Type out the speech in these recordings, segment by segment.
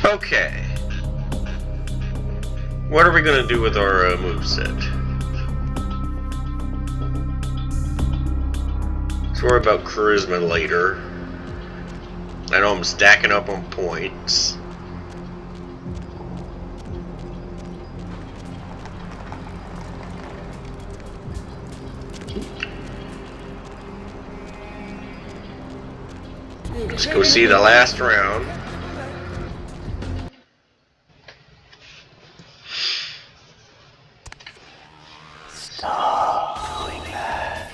Okay. What are we going to do with our moveset? Let's worry about charisma later. I know I'm stacking up on points. Let's go see the last round. Stop doing that.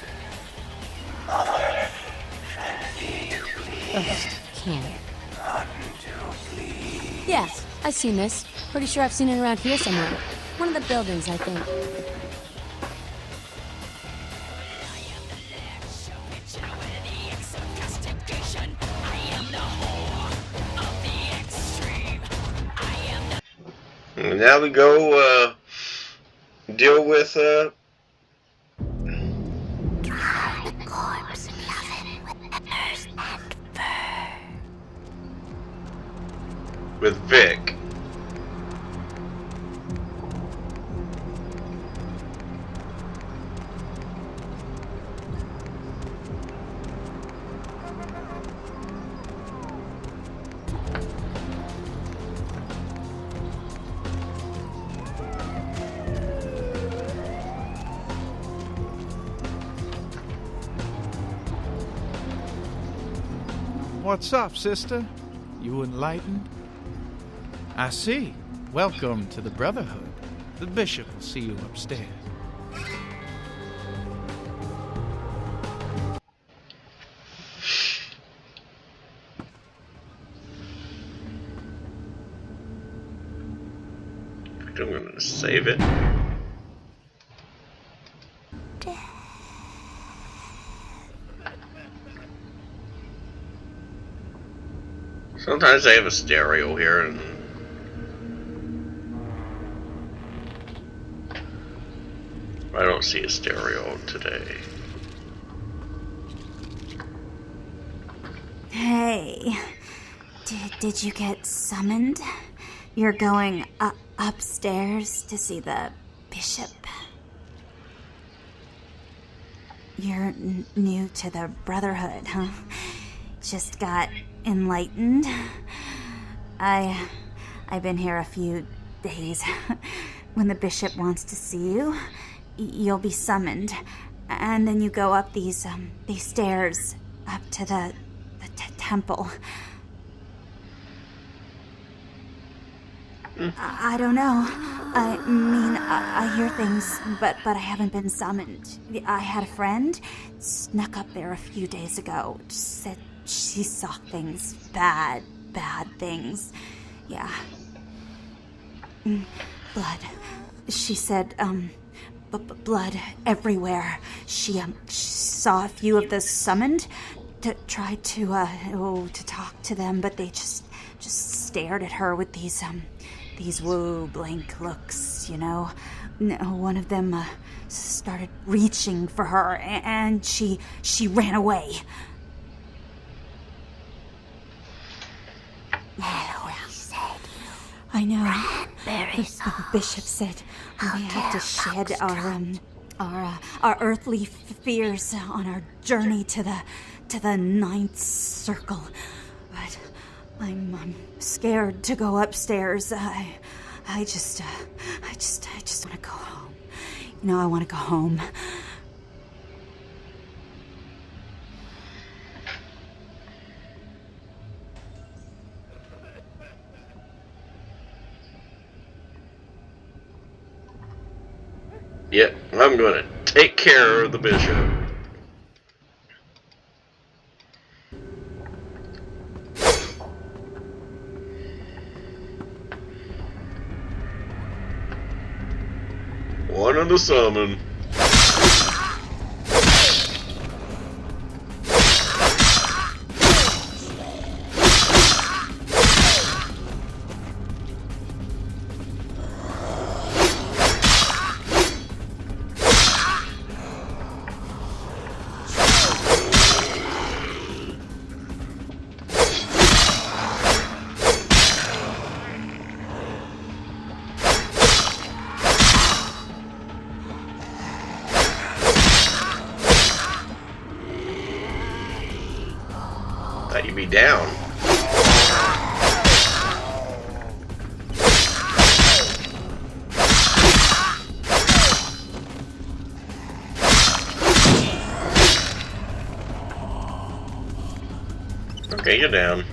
Mother should be too pleased. Can't. Not too pleased. Yeah, I've seen this. Pretty sure I've seen it around here somewhere. One of the buildings, I think. And now we go deal with Corpse loving with feathers and fur. with Vick. What's up, sister? You enlightened? I see. Welcome to the Brotherhood. The bishop will see you upstairs. I'm going to save it. Sometimes I have a stereo here, and I don't see a stereo today. Hey, did you get summoned? You're going upstairs to see the bishop? You're new to the Brotherhood, huh? Just got enlightened. I've been here a few days. When the bishop wants to see you, you'll be summoned, and then you go up these stairs up to the temple. I don't know. I mean, I hear things, but I haven't been summoned. I had a friend snuck up there a few days ago. Said she saw things, bad things. Yeah. Blood. She said, blood everywhere. She saw a few of the summoned, tried to talk to them, but they just stared at her with these blank looks, you know. One of them started reaching for her, and she ran away. I know. The bishop said we have to shed our earthly fears on our journey to the ninth circle, but I'm scared to go upstairs. I just want to go home. You know, I want to go home. Yep, I'm gonna take care of the bishop. One of the summon. Thought you'd be down. Okay, you're down.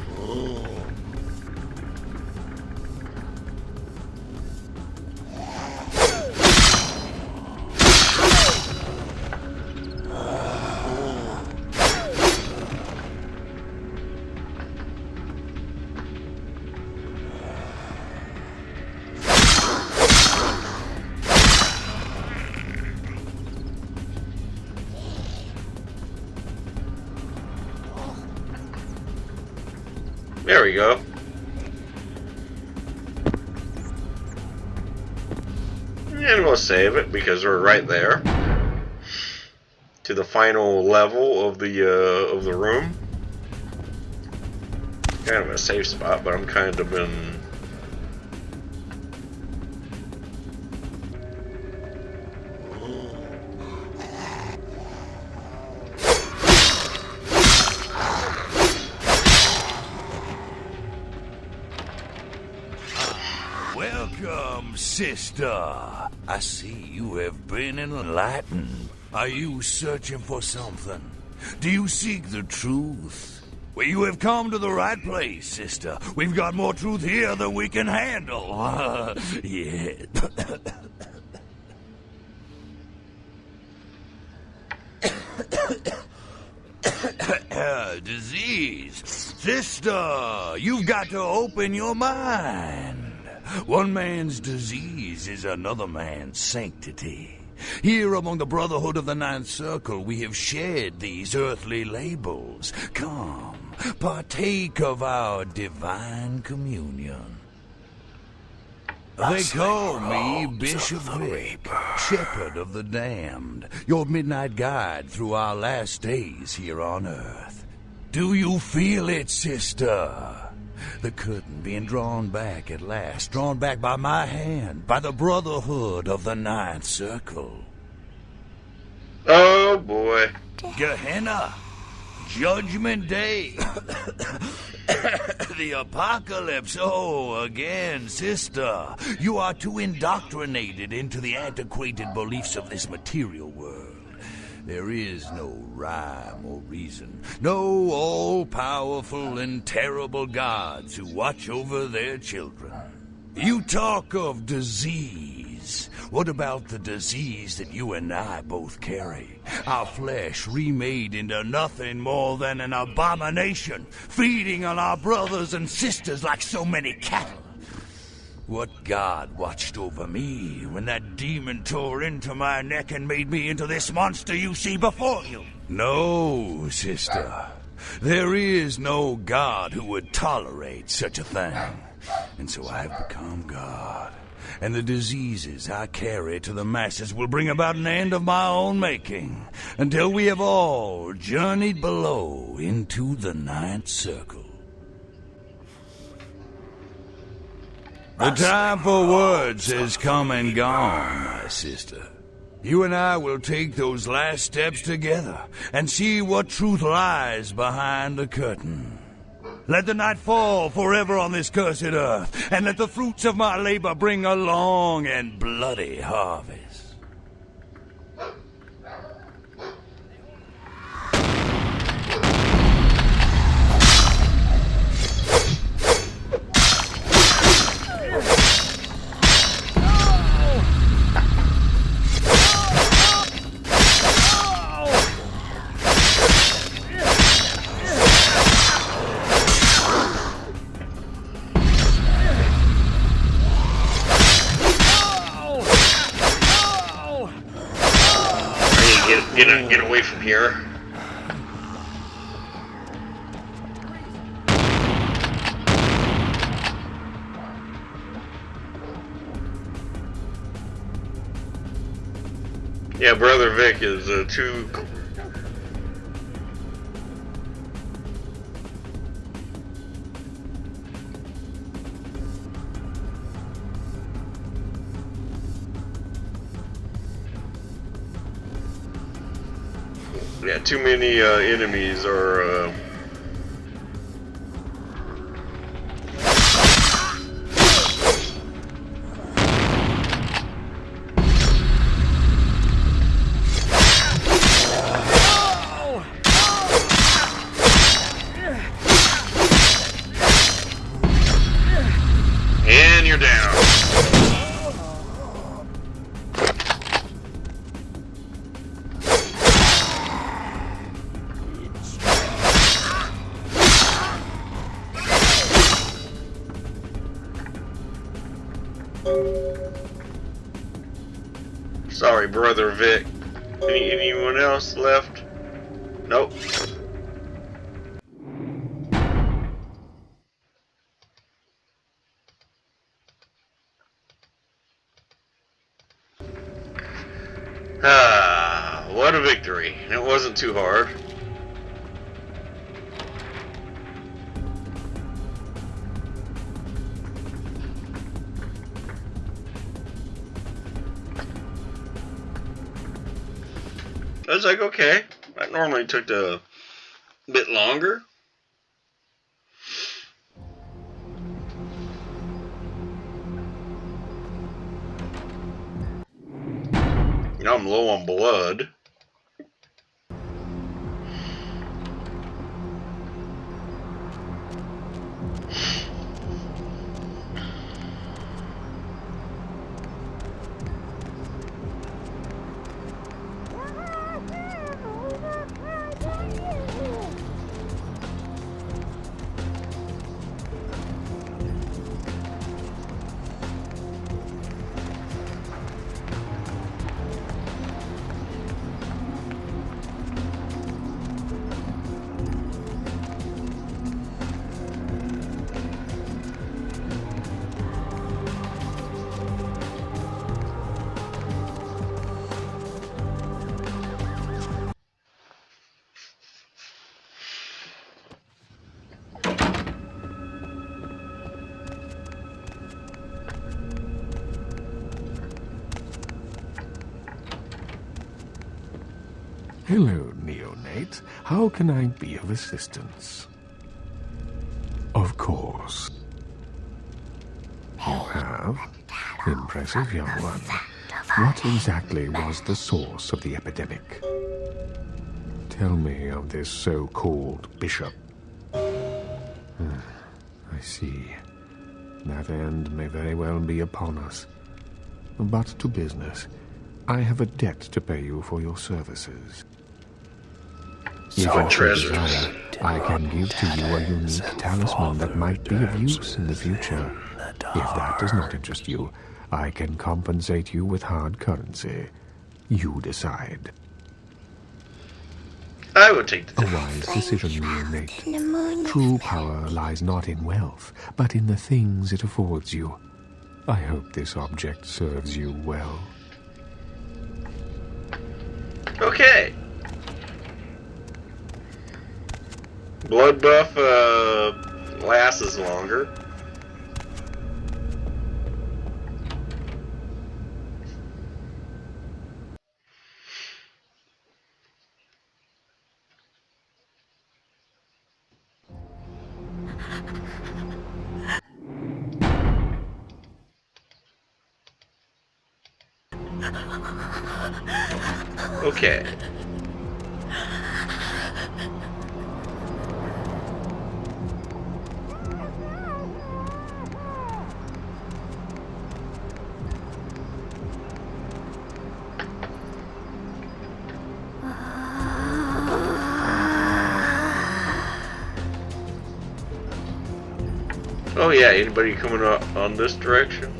There we go. And we'll save it because we're right there. To the final level of the room. Kind of a safe spot, but I'm kind of in. Welcome, sister. I see you have been enlightened. Are you searching for something? Do you seek the truth? Well, you have come to the right place, sister. We've got more truth here than we can handle. Yeah. Disease. Sister, you've got to open your mind. One man's disease is another man's sanctity. Here among the Brotherhood of the Ninth Circle, we have shared these earthly labels. Come, partake of our divine communion. They call me Bishop Vick, Shepherd of the Damned, your midnight guide through our last days here on Earth. Do you feel it, sister? The curtain being drawn back at last, drawn back by my hand, by the Brotherhood of the Ninth Circle. Oh boy. Gehenna, Judgment Day, the Apocalypse. Oh, again, sister, you are too indoctrinated into the antiquated beliefs of this material world. There is no rhyme or reason, no all-powerful and terrible gods who watch over their children. You talk of disease. What about the disease that you and I both carry? Our flesh remade into nothing more than an abomination, feeding on our brothers and sisters like so many cattle. What god watched over me when that demon tore into my neck and made me into this monster you see before you? No, sister. There is no god who would tolerate such a thing. And so I have become God. And the diseases I carry to the masses will bring about an end of my own making, until we have all journeyed below into the Ninth Circle. The time for words has come and gone, my sister. You and I will take those last steps together and see what truth lies behind the curtain. Let the night fall forever on this cursed earth, and let the fruits of my labor bring a long and bloody harvest. Get away from here. Yeah, Brother Vick is too. Yeah, too many enemies are Sorry, brother Vick. Anyone else left? Nope. Ah, what a victory. It wasn't too hard. I was like, okay, that normally took a bit longer. Now I'm low on blood. Hello, neonate. How can I be of assistance? Of course. You have? Impressive, young one. What exactly was the source of the epidemic? Tell me of this so-called bishop. I see. That end may very well be upon us. But to business. I have a debt to pay you for your services. If you desire, I can give to you a unique talisman that might be of use in the future. If that does not interest you, I can compensate you with hard currency. You decide. I would take the A wise decision, neonate. True power lies not in wealth, but in the things it affords you. I hope this object serves you well. Okay. Blood buff lasts longer. Okay. Oh yeah, anybody coming up on this direction?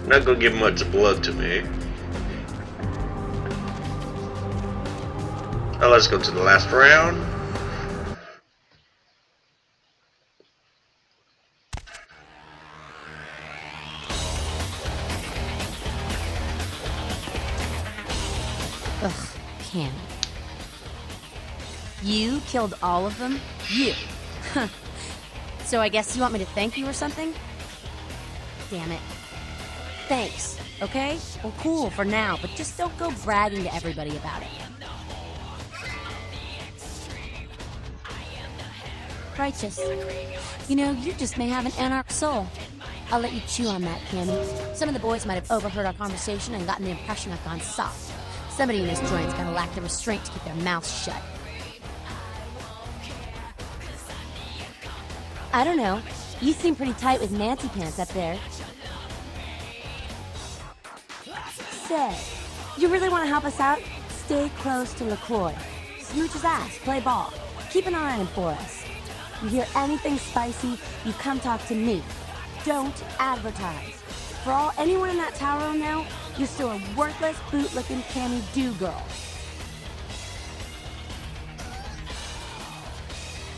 Not gonna give much blood to me. Now let's go to the last round. Ugh, Cam. You killed all of them? You? Huh. So I guess you want me to thank you or something? Damn it. Thanks. okay? Well, cool for now, but just don't go bragging to everybody about it. Righteous. You know, you just may have an anarch soul. I'll let you chew on that, Cammy. Some of the boys might have overheard our conversation and gotten the impression I've gone soft. Somebody in this joint's gonna lack the restraint to keep their mouths shut. I don't know. You seem pretty tight with Nancy Pants up there. Say, you really want to help us out? Stay close to LaCroix. Smooch his ass, play ball. Keep an eye on him for us. You hear anything spicy, you come talk to me. Don't advertise. For all anyone in that tower will know, you're still a worthless, boot-licking Cammy do-girl.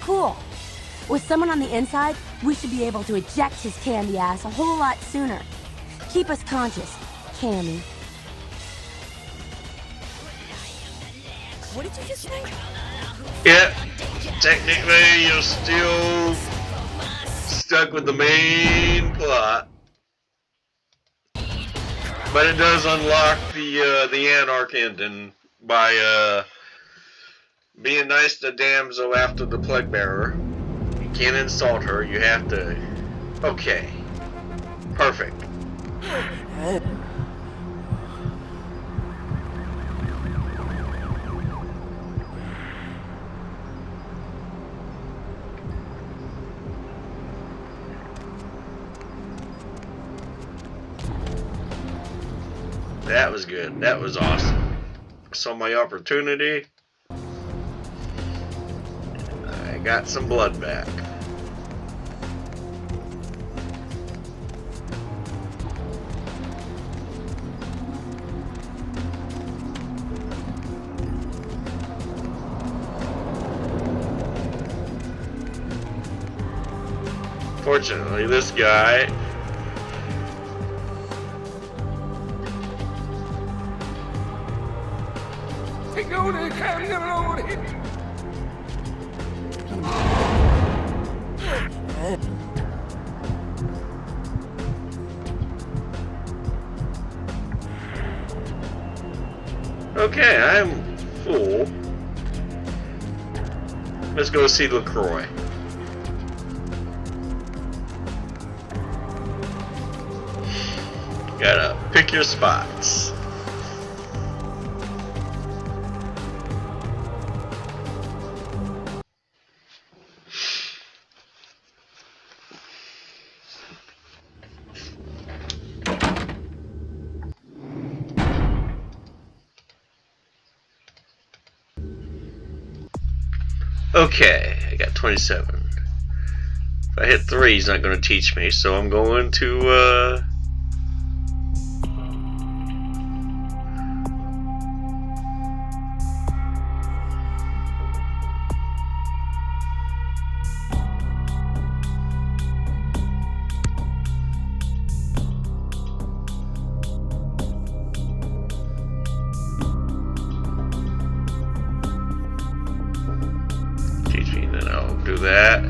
Cool. With someone on the inside, we should be able to eject his candy ass a whole lot sooner. Keep us conscious, Cammy. What did you just say? Yeah, technically you're still stuck with the main plot, but it does unlock the Anarch ending by being nice to Damsel after the Plague Bearer. You can't insult her. You have to. Okay, perfect. That was good. That was awesome. I saw my opportunity. I got some blood back. Fortunately, this guy okay, I'm full. Let's go see LaCroix. Gotta pick your spots. Okay, I got 27. If I hit 3, he's not going to teach me, so I'm going to, teach me, then I'll do that.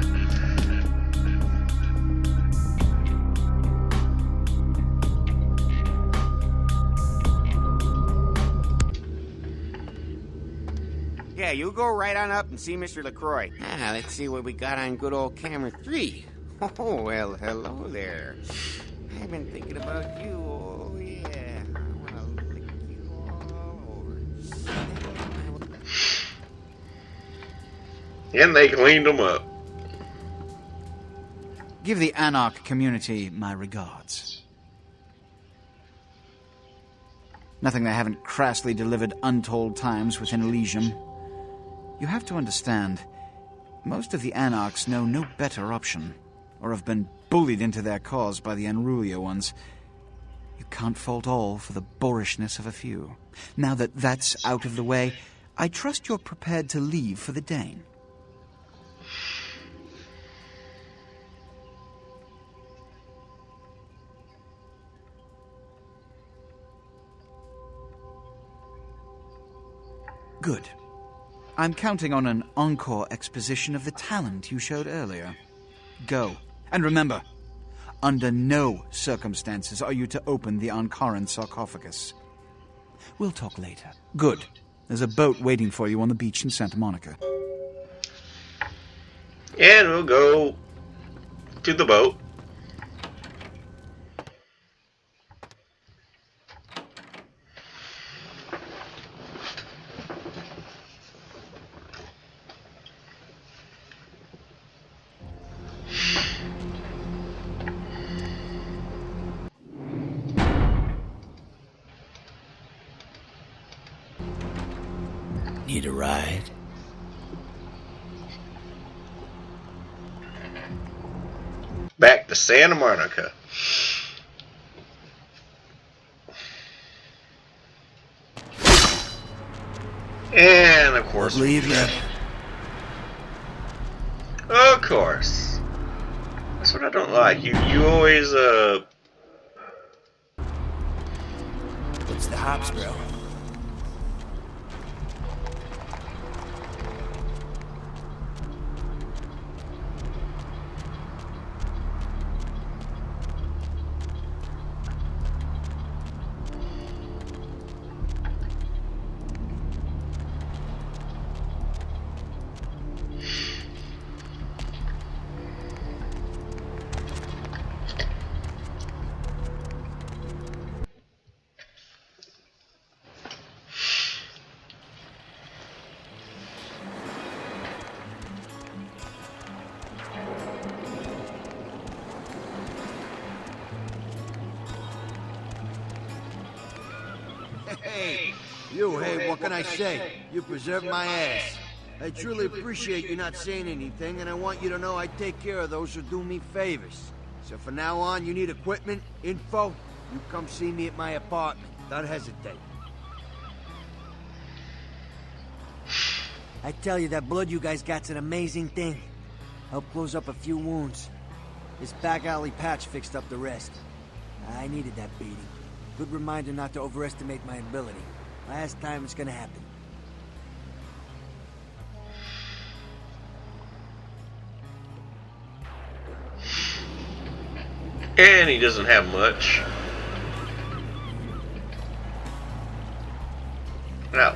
Yeah, you go right on up and see Mr. LaCroix. Ah, let's see what we got on good old camera 3. Oh, well, hello there. I've been thinking about you. Oh, yeah. I want to lick you all over. And they cleaned them up. Give the Anarch community my regards. Nothing they haven't crassly delivered untold times within Elysium. You have to understand, most of the Anarchs know no better option, or have been bullied into their cause by the unrulier ones. You can't fault all for the boorishness of a few. Now that that's out of the way, I trust you're prepared to leave for the Dane. Good. I'm counting on an encore exposition of the talent you showed earlier. Go. And remember, Under no circumstances are you to open the Ankaran Sarcophagus. We'll talk later. Good. There's a boat waiting for you on the beach in Santa Monica. And we'll go to the boat. Need a ride? Back to Santa Monica. And of course, Leave it. Of course. That's what I don't like. You always What's the hops, bro? Hey, what can I say? You preserved my ass. I truly appreciate you not saying anything, and I want you to know I take care of those who do me favors. So from now on, you need equipment, info, you come see me at my apartment. Don't hesitate. I tell you, that blood you guys got's an amazing thing. Helped close up a few wounds. This back alley patch fixed up the rest. I needed that beating. Good reminder not to overestimate my ability. Last time it's gonna happen. and he doesn't have much. No.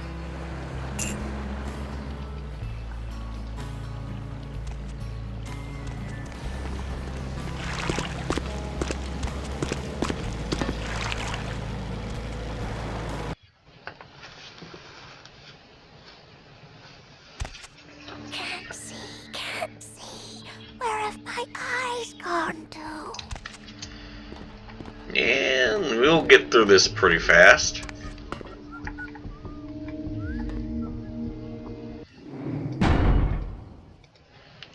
Can't see. Where have my eyes gone to? And we'll get through this pretty fast.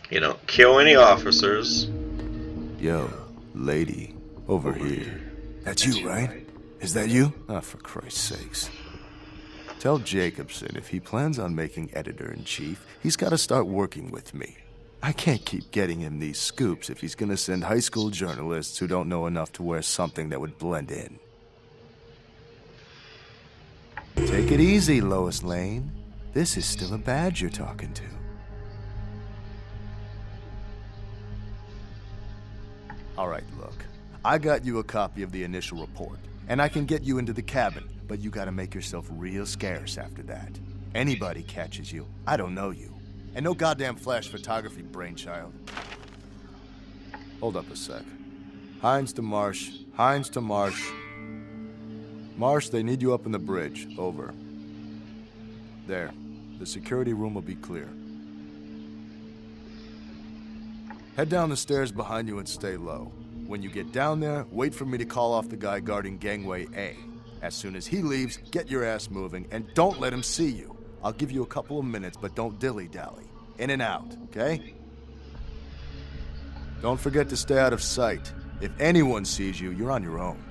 You don't kill any officers. Yo, lady, over here. That's you, right? Is that you? Ah, for Christ's sakes. Tell Jacobson if he plans on making editor-in-chief, he's got to start working with me. I can't keep getting him these scoops if he's gonna send high school journalists who don't know enough to wear something that would blend in. Take it easy, Lois Lane. This is still a badge you're talking to. Alright, look. I got you a copy of the initial report, and I can get you into the cabin, but you gotta make yourself real scarce after that. Anybody catches you, I don't know you. And no goddamn flash photography, brainchild. Hold up a sec. Hines to Marsh. Hines to Marsh. Marsh, they need you up in the bridge. Over. There. The security room will be clear. Head down the stairs behind you and stay low. When you get down there, wait for me to call off the guy guarding gangway A. As soon as he leaves, get your ass moving, and don't let him see you. I'll give you a couple of minutes, but don't dilly-dally. In and out, okay? Don't forget to stay out of sight. If anyone sees you, you're on your own.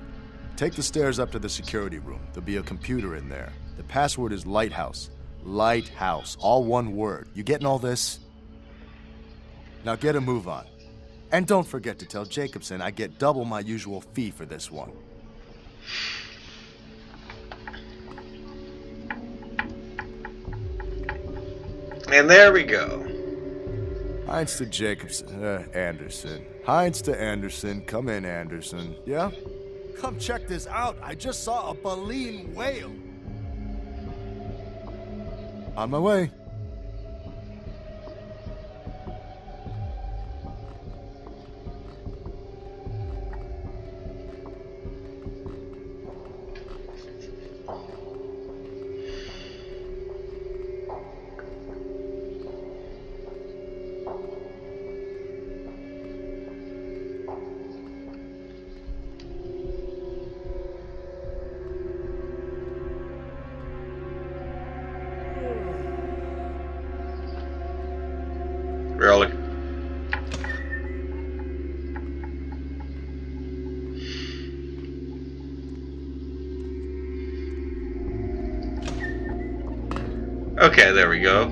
Take the stairs up to the security room. There'll be a computer in there. The password is Lighthouse. Lighthouse. All one word. You getting all this? Now get a move on. And don't forget to tell Jacobson I get double my usual fee for this one. And there we go. Heinz to Jacobson, Anderson. Heinz to Anderson. Come in, Anderson. Yeah? Come check this out. I just saw a baleen whale. On my way. Really? Okay, there we go.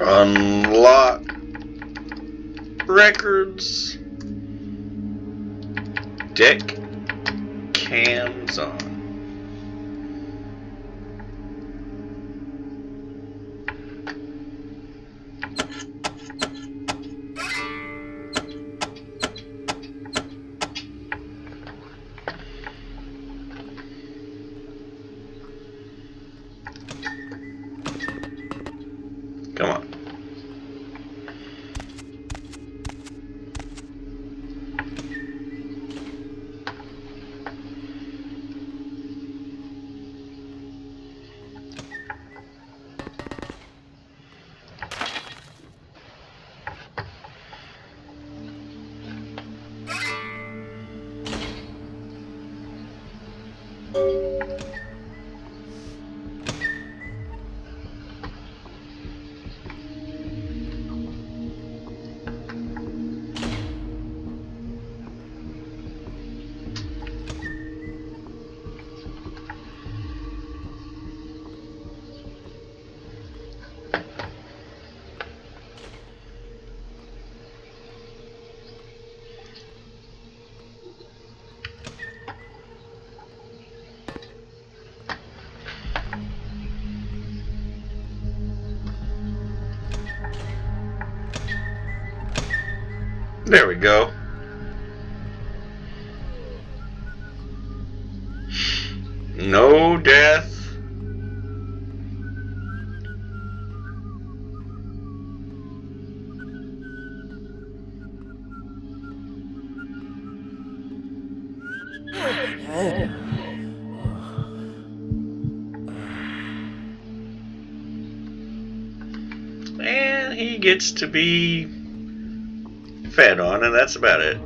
Unlock records. Deck cams on. Come on. There we go. No death. And he gets to be fed on, and that's about it.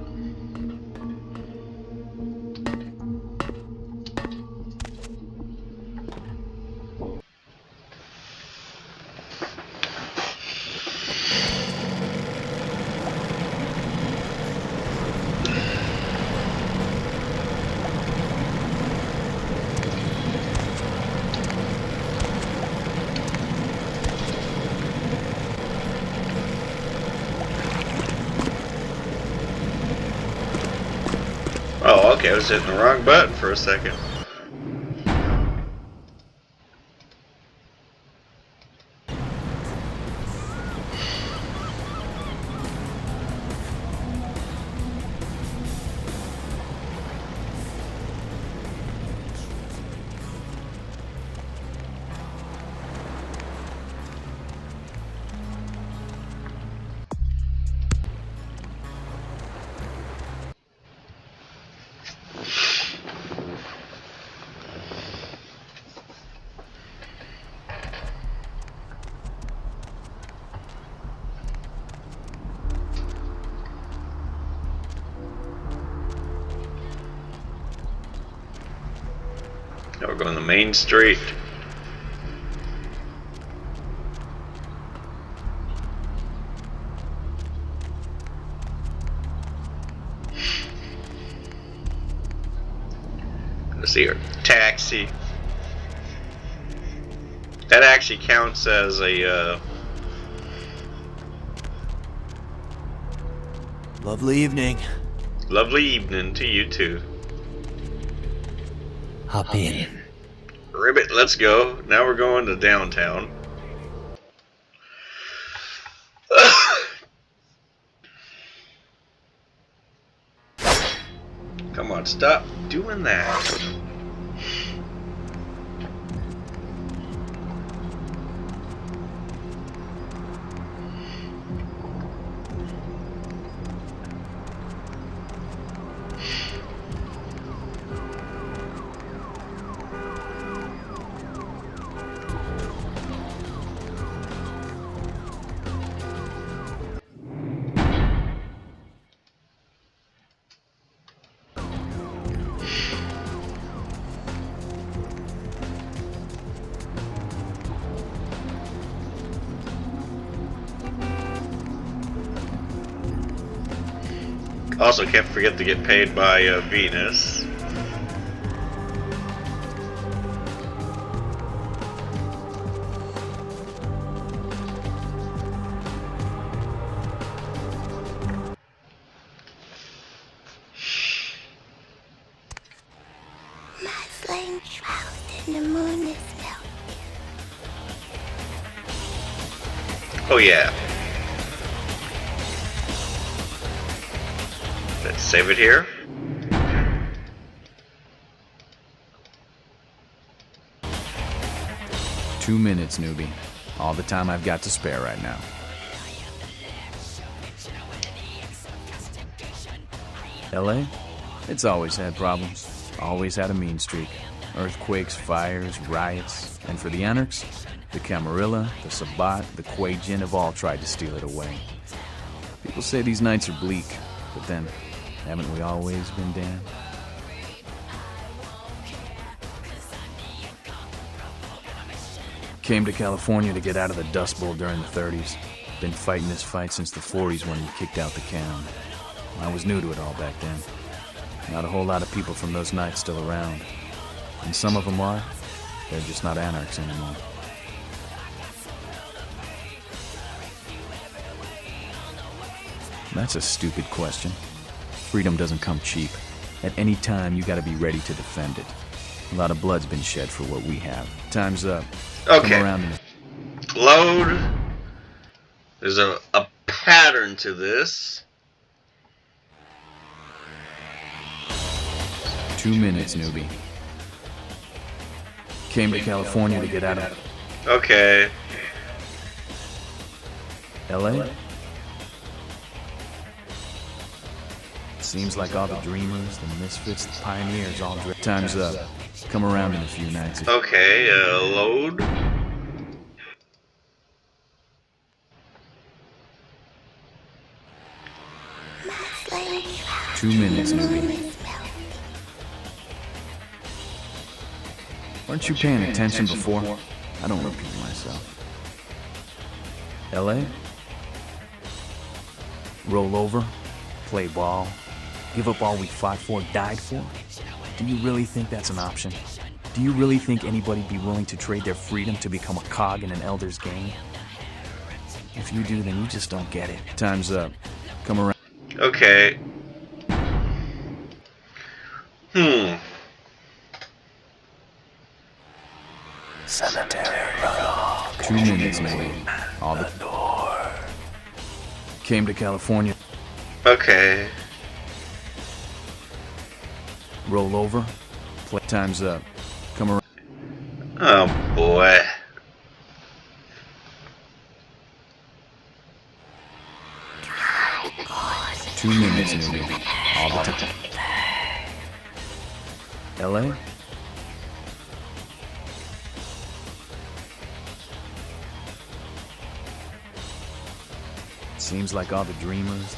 Oh, okay, I was hitting the wrong button for a second. we're going to Main Street. Let's see here. Taxi. That actually counts as a Lovely evening. lovely evening to you too. Hop in. Ribbit, let's go. Now we're going to downtown. Come on, stop doing that. Also, can't forget to get paid by Venus. My flame shrouded in the moon is melting. Oh yeah. Let's save it here. "2 minutes, newbie. All the time I've got to spare right now." LA? It's always had problems. Always had a mean streak. Earthquakes, fires, riots. And for the Anarchs, the Camarilla, the Sabbat, the Quajin have all tried to steal it away. People say these nights are bleak, but then, haven't we always been damned? Came to California to get out of the Dust Bowl during the 30s. Been fighting this fight since the 40s when we kicked out the Cam. I was new to it all back then. Not a whole lot of people from those nights still around. And some of them are. They're just not Anarchs anymore. That's a stupid question. Freedom doesn't come cheap. At any time, you gotta be ready to defend it. A lot of blood's been shed for what we have. Time's up. Okay. Come around and... Load. There's a pattern to this. 2 minutes, newbie. Came to California to get out of... Okay. LA? Seems like all the dreamers, the misfits, the pioneers all drift. Time's up. Come around in a few nights. Okay, load. My flame shrouded 2 minutes, in the moon newbie. is melting. Weren't you paying attention before? I don't repeat myself. LA? Roll over? Play ball? Give up all we fought for, died for? Do you really think that's an option? Do you really think anybody'd be willing to trade their freedom to become a cog in an elder's game? If you do, then you just don't get it. Time's up. Come around. Okay. 2 minutes, maybe. All the door. Came to California. Okay. Roll over. Play. Time's up. Come around. Oh boy. Two minutes, newbie. All the time. LA? Seems like all the dreamers.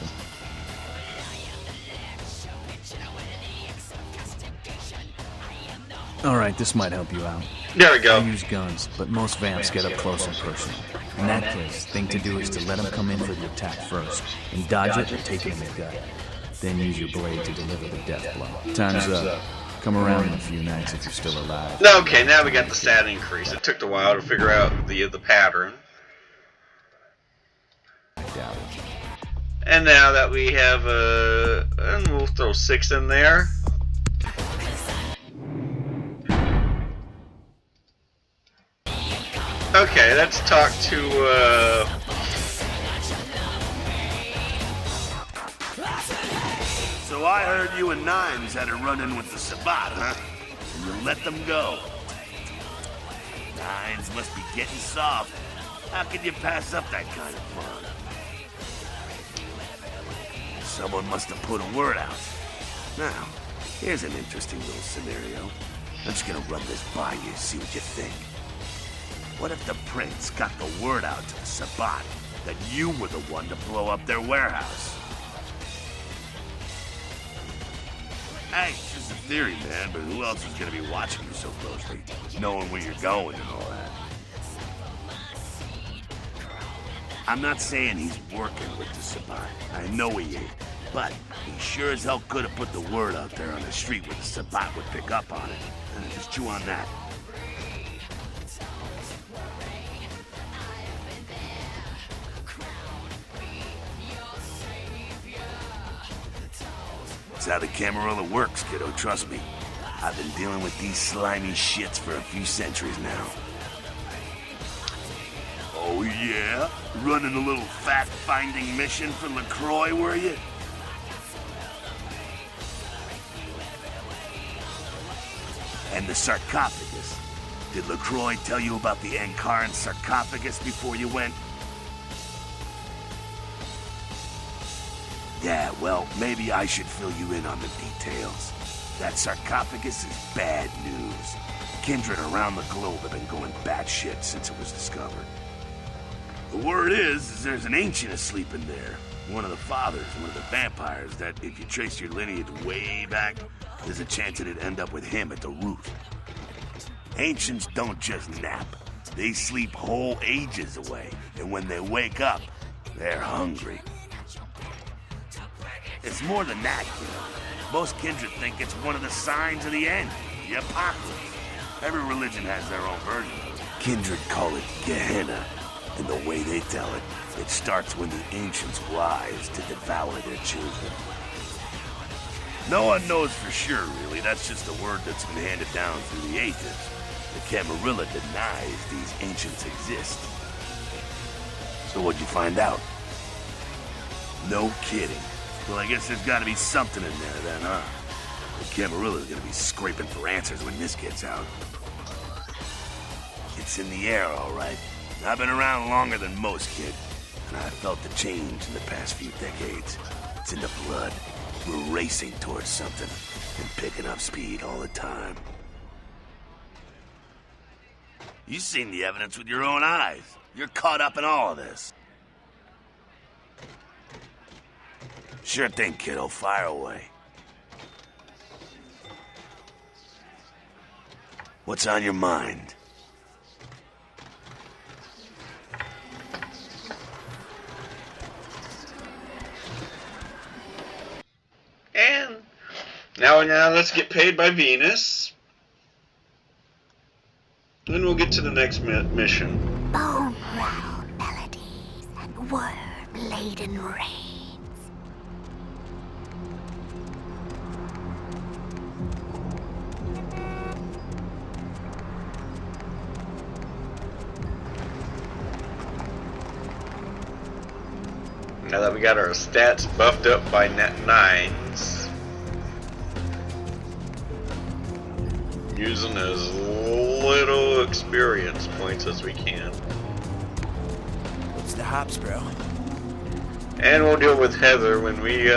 Alright, this might help you out. There we go. I use guns, but most vamps get up close and personal. In that case, thing to do is to let them come in for the attack first, and dodge it or take it in the gut. Then use your blade to deliver the death blow. Time's up. Come around in a few nights if you're still alive. Okay, now we got the stat increase. It took a while to figure out the pattern. I doubt it. And now that we have, and we'll throw 6 in there. Okay, let's talk to, So I heard you and Nines had a run-in with the Sabbat, huh? And you let them go. Nines must be getting soft. How could you pass up that kind of fun? Someone must have put a word out. Now, here's an interesting little scenario. I'm just gonna run this by you, see what you think. What if the Prince got the word out to the Sabbat that you were the one to blow up their warehouse? Hey, it's just a theory, man, but who else is gonna be watching you so closely? Knowing where you're going and all that. I'm not saying he's working with the Sabbat. I know he ain't. But he sure as hell could have put the word out there on the street where the Sabbat would pick up on it. And just chew on that. That's how the Camarilla works, kiddo, trust me. I've been dealing with these slimy shits for a few centuries now. Oh yeah? Running a little fact-finding mission for LaCroix, were you? And the sarcophagus. Did LaCroix tell you about the Ankaran Sarcophagus before you went? Yeah, well, maybe I should fill you in on the details. That sarcophagus is bad news. Kindred around the globe have been going batshit since it was discovered. The word is there's an ancient asleep in there. One of the fathers, one of the vampires, that if you trace your lineage way back, there's a chance it'd end up with him at the root. Ancients don't just nap. They sleep whole ages away, and when they wake up, they're hungry. It's more than that, you know. Most kindred think it's one of the signs of the end, the apocalypse. Every religion has their own version of it. Kindred call it Gehenna, and the way they tell it, it starts when the ancients rise to devour their children. No one knows for sure, really. That's just a word that's been handed down through the ages. The Camarilla denies these ancients exist. So what'd you find out? No kidding. Well, I guess there's gotta be something in there then, huh? The Camarilla's gonna be scraping for answers when this gets out. It's in the air, all right. I've been around longer than most, kid. And I've felt the change in the past few decades. It's in the blood. We're racing towards something and picking up speed all the time. You've seen the evidence with your own eyes. You're caught up in all of this. Sure thing, kiddo. Fire away. What's on your mind? And now let's get paid by Venus. Then we'll get to the next mission. Bone round melodies and word-laden rains. Now that we got our stats buffed up by net 9s, using as little experience points as we can. What's the hops, bro? And we'll deal with Heather when we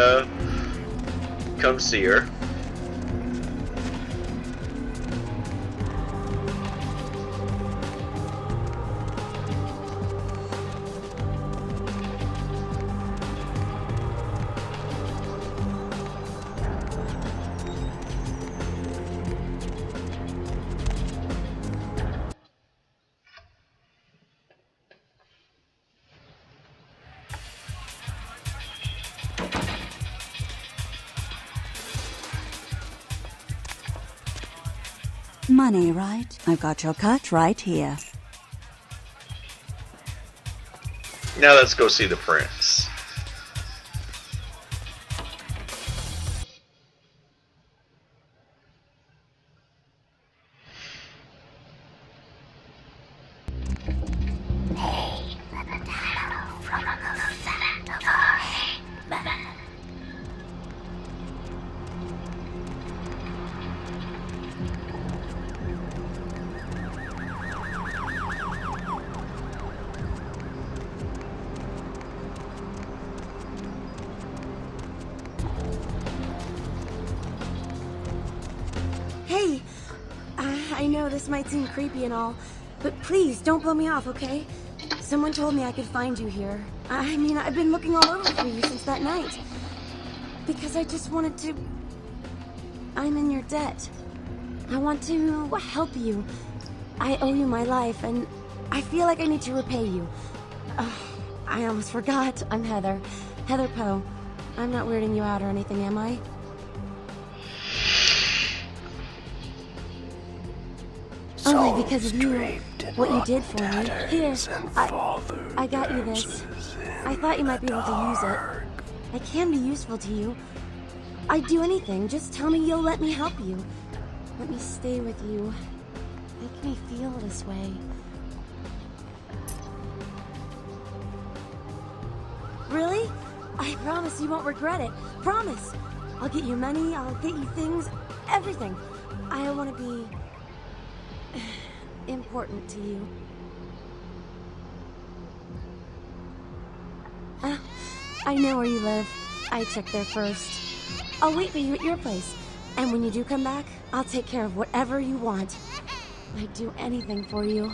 come see her. money, right? I've got your cut right here. Now let's go see the prince. Hey, I know this might seem creepy and all, but please don't blow me off, okay? Someone told me I could find you here. I mean, I've been looking all over for you since that night. Because I just wanted to... I'm in your debt. I want to help you. I owe you my life, and I feel like I need to repay you. I almost forgot. I'm Heather. Heather Poe. I'm not weirding you out or anything, am I? Only because of you, what you did for me. Here, I got you this. I thought you might be able to use it. I can be useful to you. I'd do anything. Just tell me you'll let me help you. Let me stay with you. Make me feel this way. Really? I promise you won't regret it. Promise. I'll get you money, I'll get you things, everything. I want to be... important to you. I know where you live. I checked there first. I'll wait for you at your place. And when you do come back, I'll take care of whatever you want. I'd do anything for you.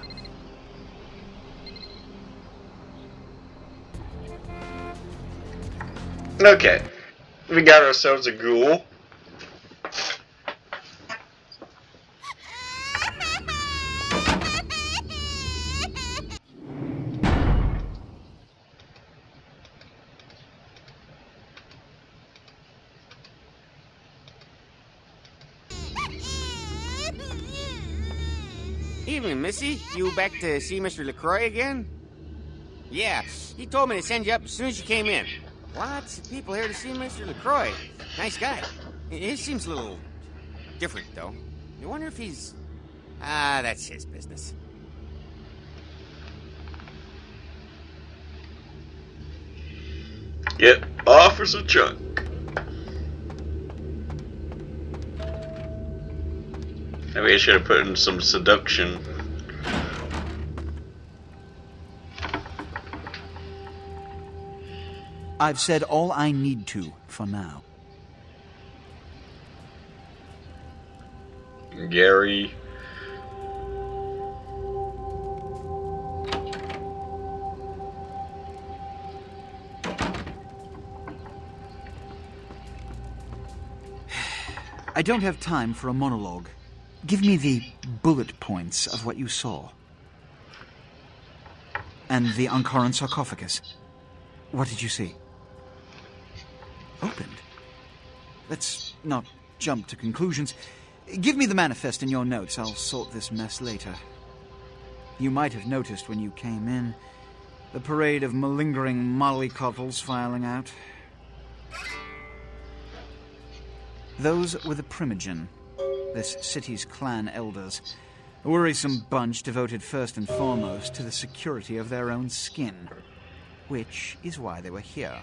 Okay. We got ourselves a ghoul. Evening, Missy. You back to see Mr. LaCroix again? Yeah, he told me to send you up as soon as you came in. Lots of people here to see Mr. LaCroix. Nice guy. He seems a little different, though. You wonder if he's... that's his business. Get Officer Chuck. Maybe I should have put in some seduction. I've said all I need to for now. Gary. I don't have time for a monologue. Give me the bullet points of what you saw. And the Ankaran Sarcophagus. What did you see? Opened. Let's not jump to conclusions. Give me the manifest in your notes. I'll sort this mess later. You might have noticed when you came in the parade of malingering mollycoddles filing out. Those were the Primogen, this city's clan elders, a worrisome bunch devoted first and foremost to the security of their own skin, which is why they were here.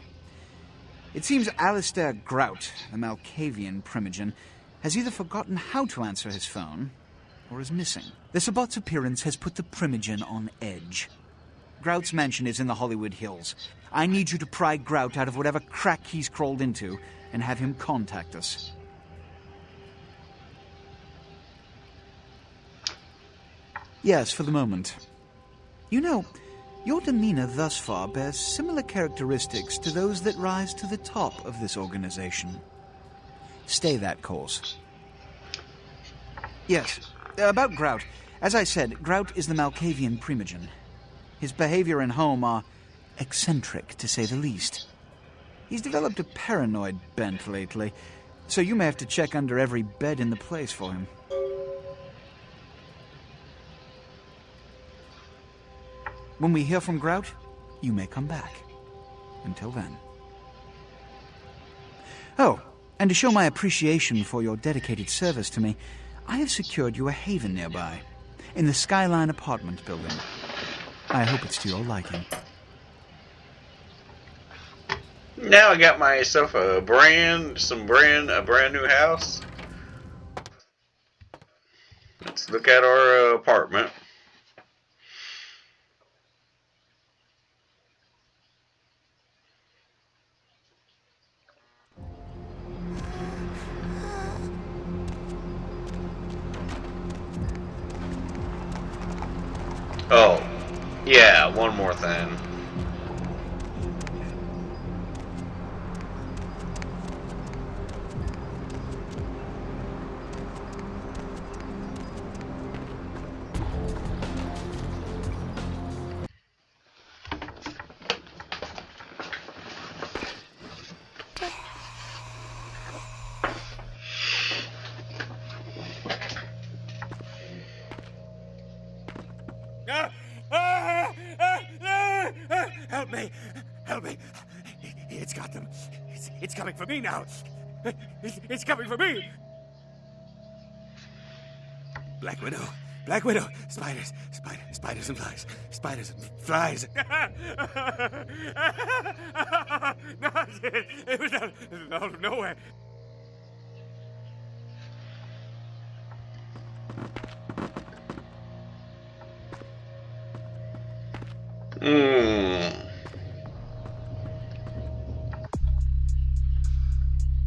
It seems Alistair Grout, the Malkavian Primogen, has either forgotten how to answer his phone or is missing. The Sabbat's appearance has put the Primogen on edge. Grout's mansion is in the Hollywood Hills. I need you to pry Grout out of whatever crack he's crawled into and have him contact us. Yes, for the moment. You know, your demeanor thus far bears similar characteristics to those that rise to the top of this organization. Stay that course. Yes, about Grout. As I said, Grout is the Malkavian Primogen. His behavior and home are eccentric, to say the least. He's developed a paranoid bent lately, so you may have to check under every bed in the place for him. When we hear from Grout, you may come back. Until then. Oh, and to show my appreciation for your dedicated service to me, I have secured you a haven nearby, in the Skyline apartment building. I hope it's to your liking. Now I got myself a brand new house. Let's look at our apartment. Oh, yeah, one more thing. Help me! Help me! It's got them. It's coming for me now. It's coming for me. Black Widow. Black Widow. Spiders and flies. Spiders and flies. No, it was out of nowhere.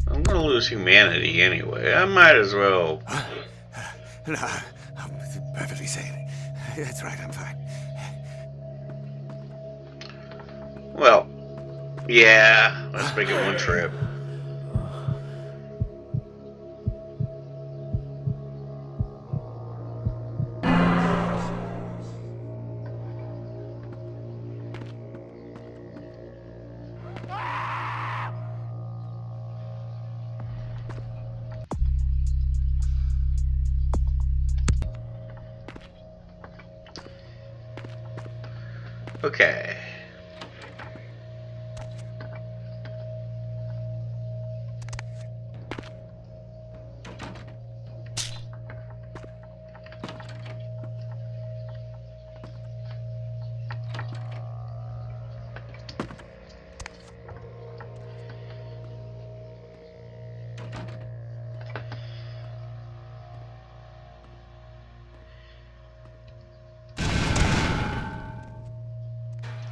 I'm gonna lose humanity anyway. I might as well. No, I'm perfectly safe. That's right, I'm fine. Well, yeah, let's make it one trip. Okay.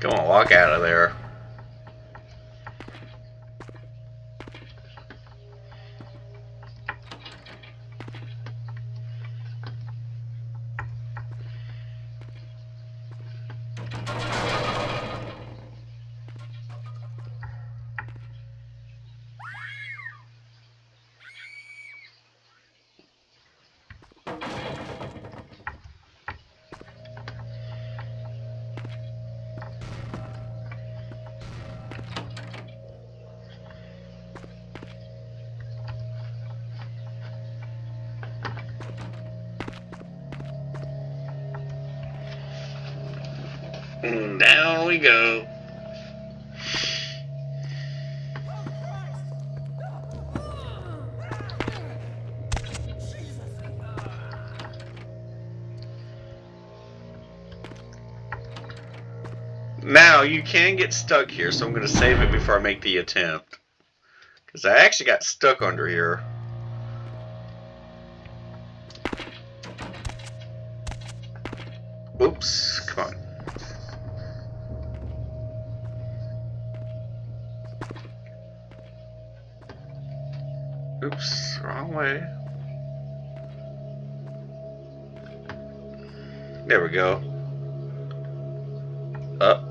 Come on, walk out of there. Down we go. Now, you can get stuck here, so I'm going to save it before I make the attempt. Because I actually got stuck under here. Oops, come on. Oops, wrong way. There we go. Up.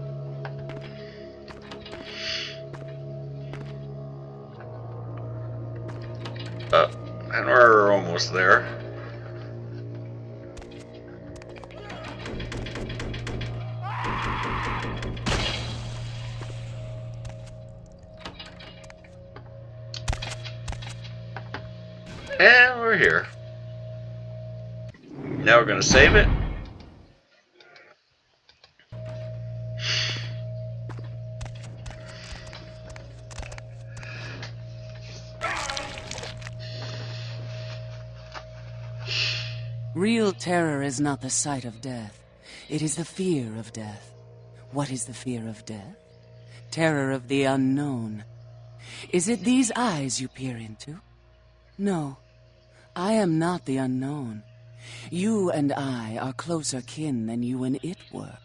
Up. And we're almost there. And we're here. Now we're going to save it. Real terror is not the sight of death. It is the fear of death. What is the fear of death? Terror of the unknown. Is it these eyes you peer into? No, I am not the unknown. You and I are closer kin than you and it were.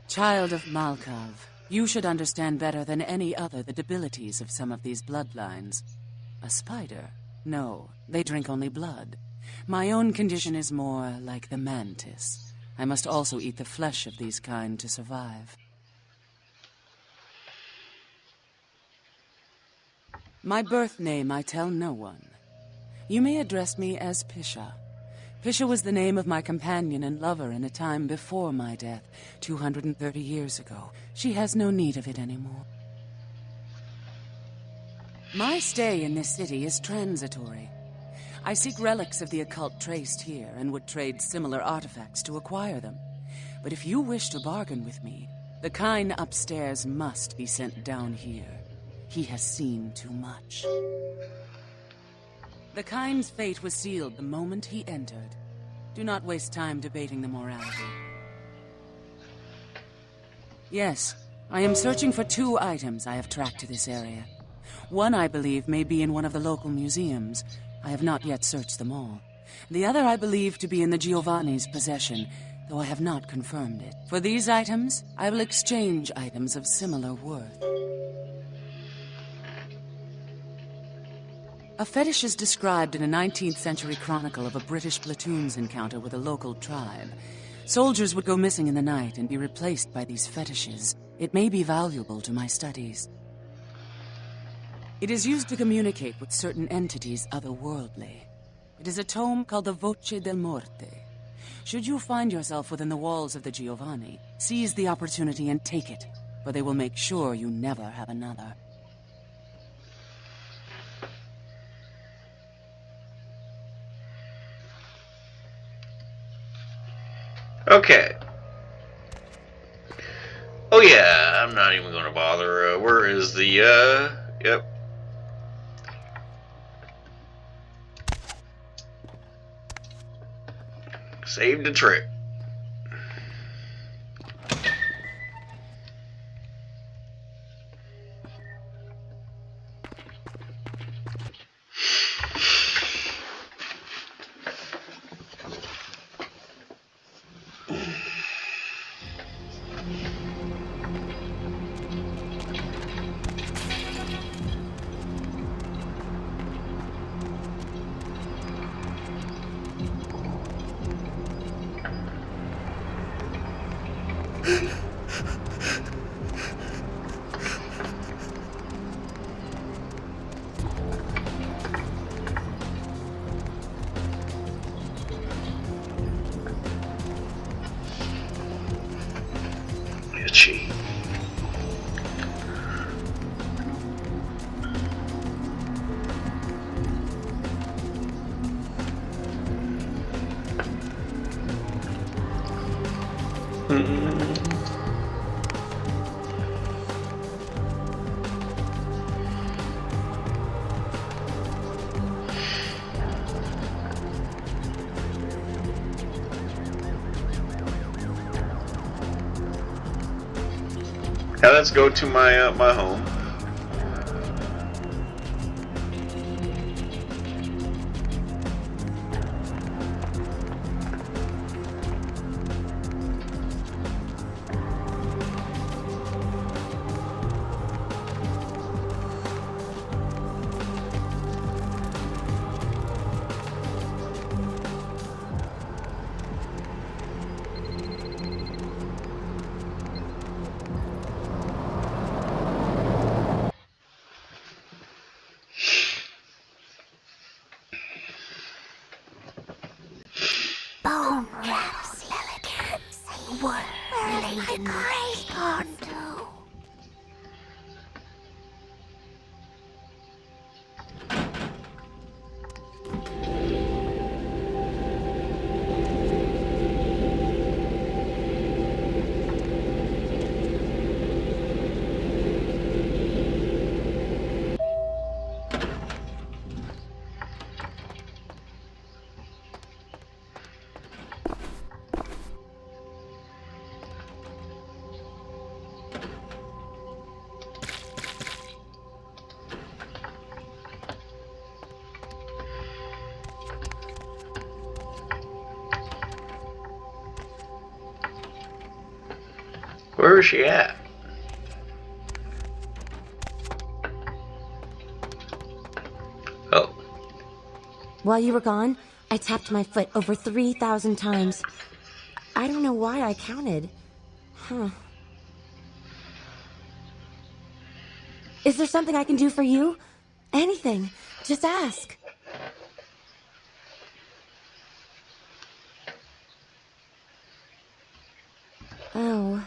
Child of Malkav, you should understand better than any other the debilities of some of these bloodlines. A spider? No, they drink only blood. My own condition is more like the mantis. I must also eat the flesh of these kind to survive. My birth name I tell no one. You may address me as Pisha. Pisha was the name of my companion and lover in a time before my death, 230 years ago. She has no need of it anymore. My stay in this city is transitory. I seek relics of the occult traced here and would trade similar artifacts to acquire them. But if you wish to bargain with me, the kind upstairs must be sent down here. He has seen too much. The kind's fate was sealed the moment he entered. Do not waste time debating the morality. Yes, I am searching for 2 items I have tracked to this area. One, I believe, may be in one of the local museums. I have not yet searched them all. The other I believe to be in the Giovanni's possession, though I have not confirmed it. For these items, I will exchange items of similar worth. A fetish is described in a 19th century chronicle of a British platoon's encounter with a local tribe. Soldiers would go missing in the night and be replaced by these fetishes. It may be valuable to my studies. It is used to communicate with certain entities otherworldly. It is a tome called the Voce del Morte. Should you find yourself within the walls of the Giovanni, seize the opportunity and take it, for they will make sure you never have another. Okay. Oh yeah, I'm not even gonna bother. Where is the, yep. Save the trip. Itchy. Now let's go to my my home. Bone rattle skeletons. Where my grace gone to? Where is she at? Oh. While you were gone, I tapped my foot over 3,000 times. I don't know why I counted. Huh. Is there something I can do for you? Anything. Just ask. Oh.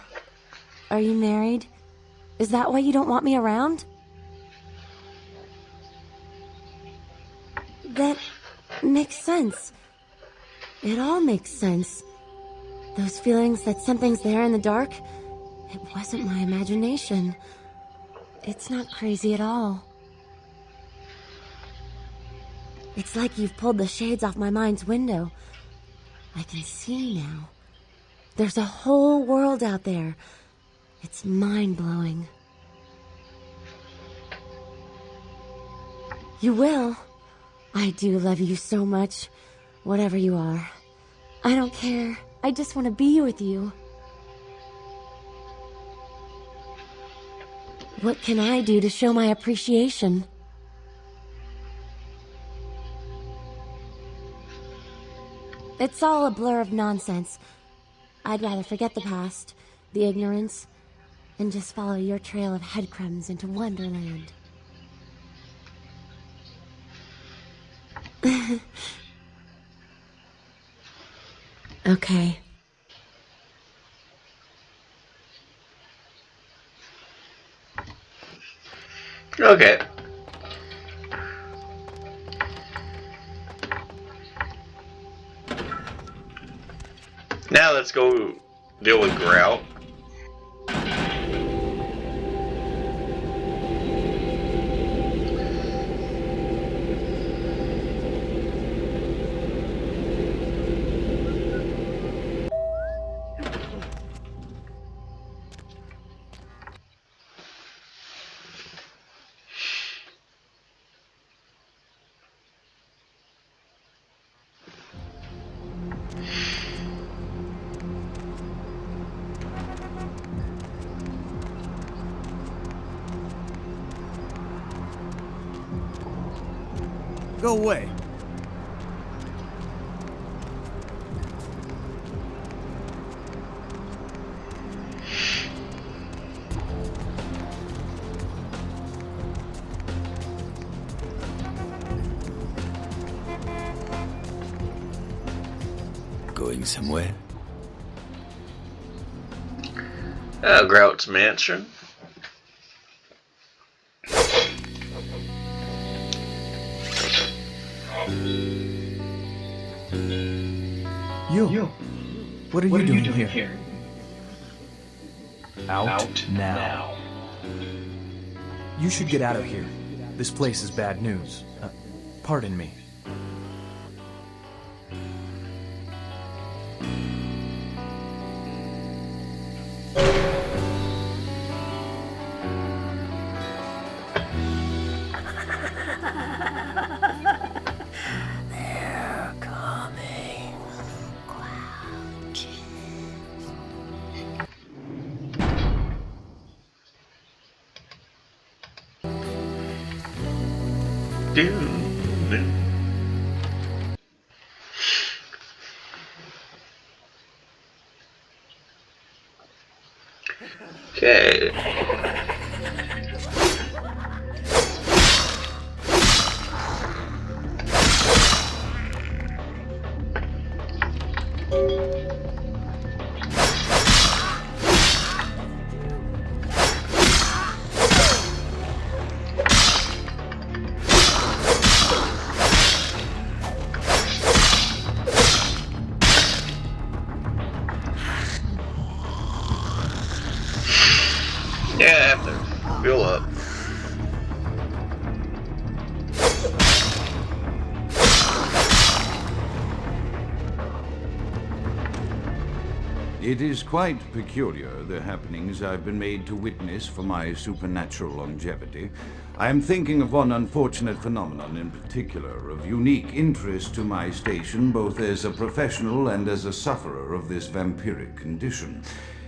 Are you married? Is that why you don't want me around? That makes sense. It all makes sense. Those feelings that something's there in the dark, it wasn't my imagination. It's not crazy at all. It's like you've pulled the shades off my mind's window. I can see now. There's a whole world out there. It's mind-blowing. You will. I do love you so much, whatever you are. I don't care. I just want to be with you. What can I do to show my appreciation? It's all a blur of nonsense. I'd rather forget the past, the ignorance, and just follow your trail of headcrumbs into Wonderland. Okay. Okay. Now let's go deal with Grout. Go away. Going somewhere? Grout's mansion. You. What are you doing here? Out now. You should get out of here. This place is bad news. Pardon me. Okay. Yeah, I have to fill up. It is quite peculiar, the happenings I've been made to witness for my supernatural longevity. I am thinking of one unfortunate phenomenon in particular, of unique interest to my station, both as a professional and as a sufferer of this vampiric condition.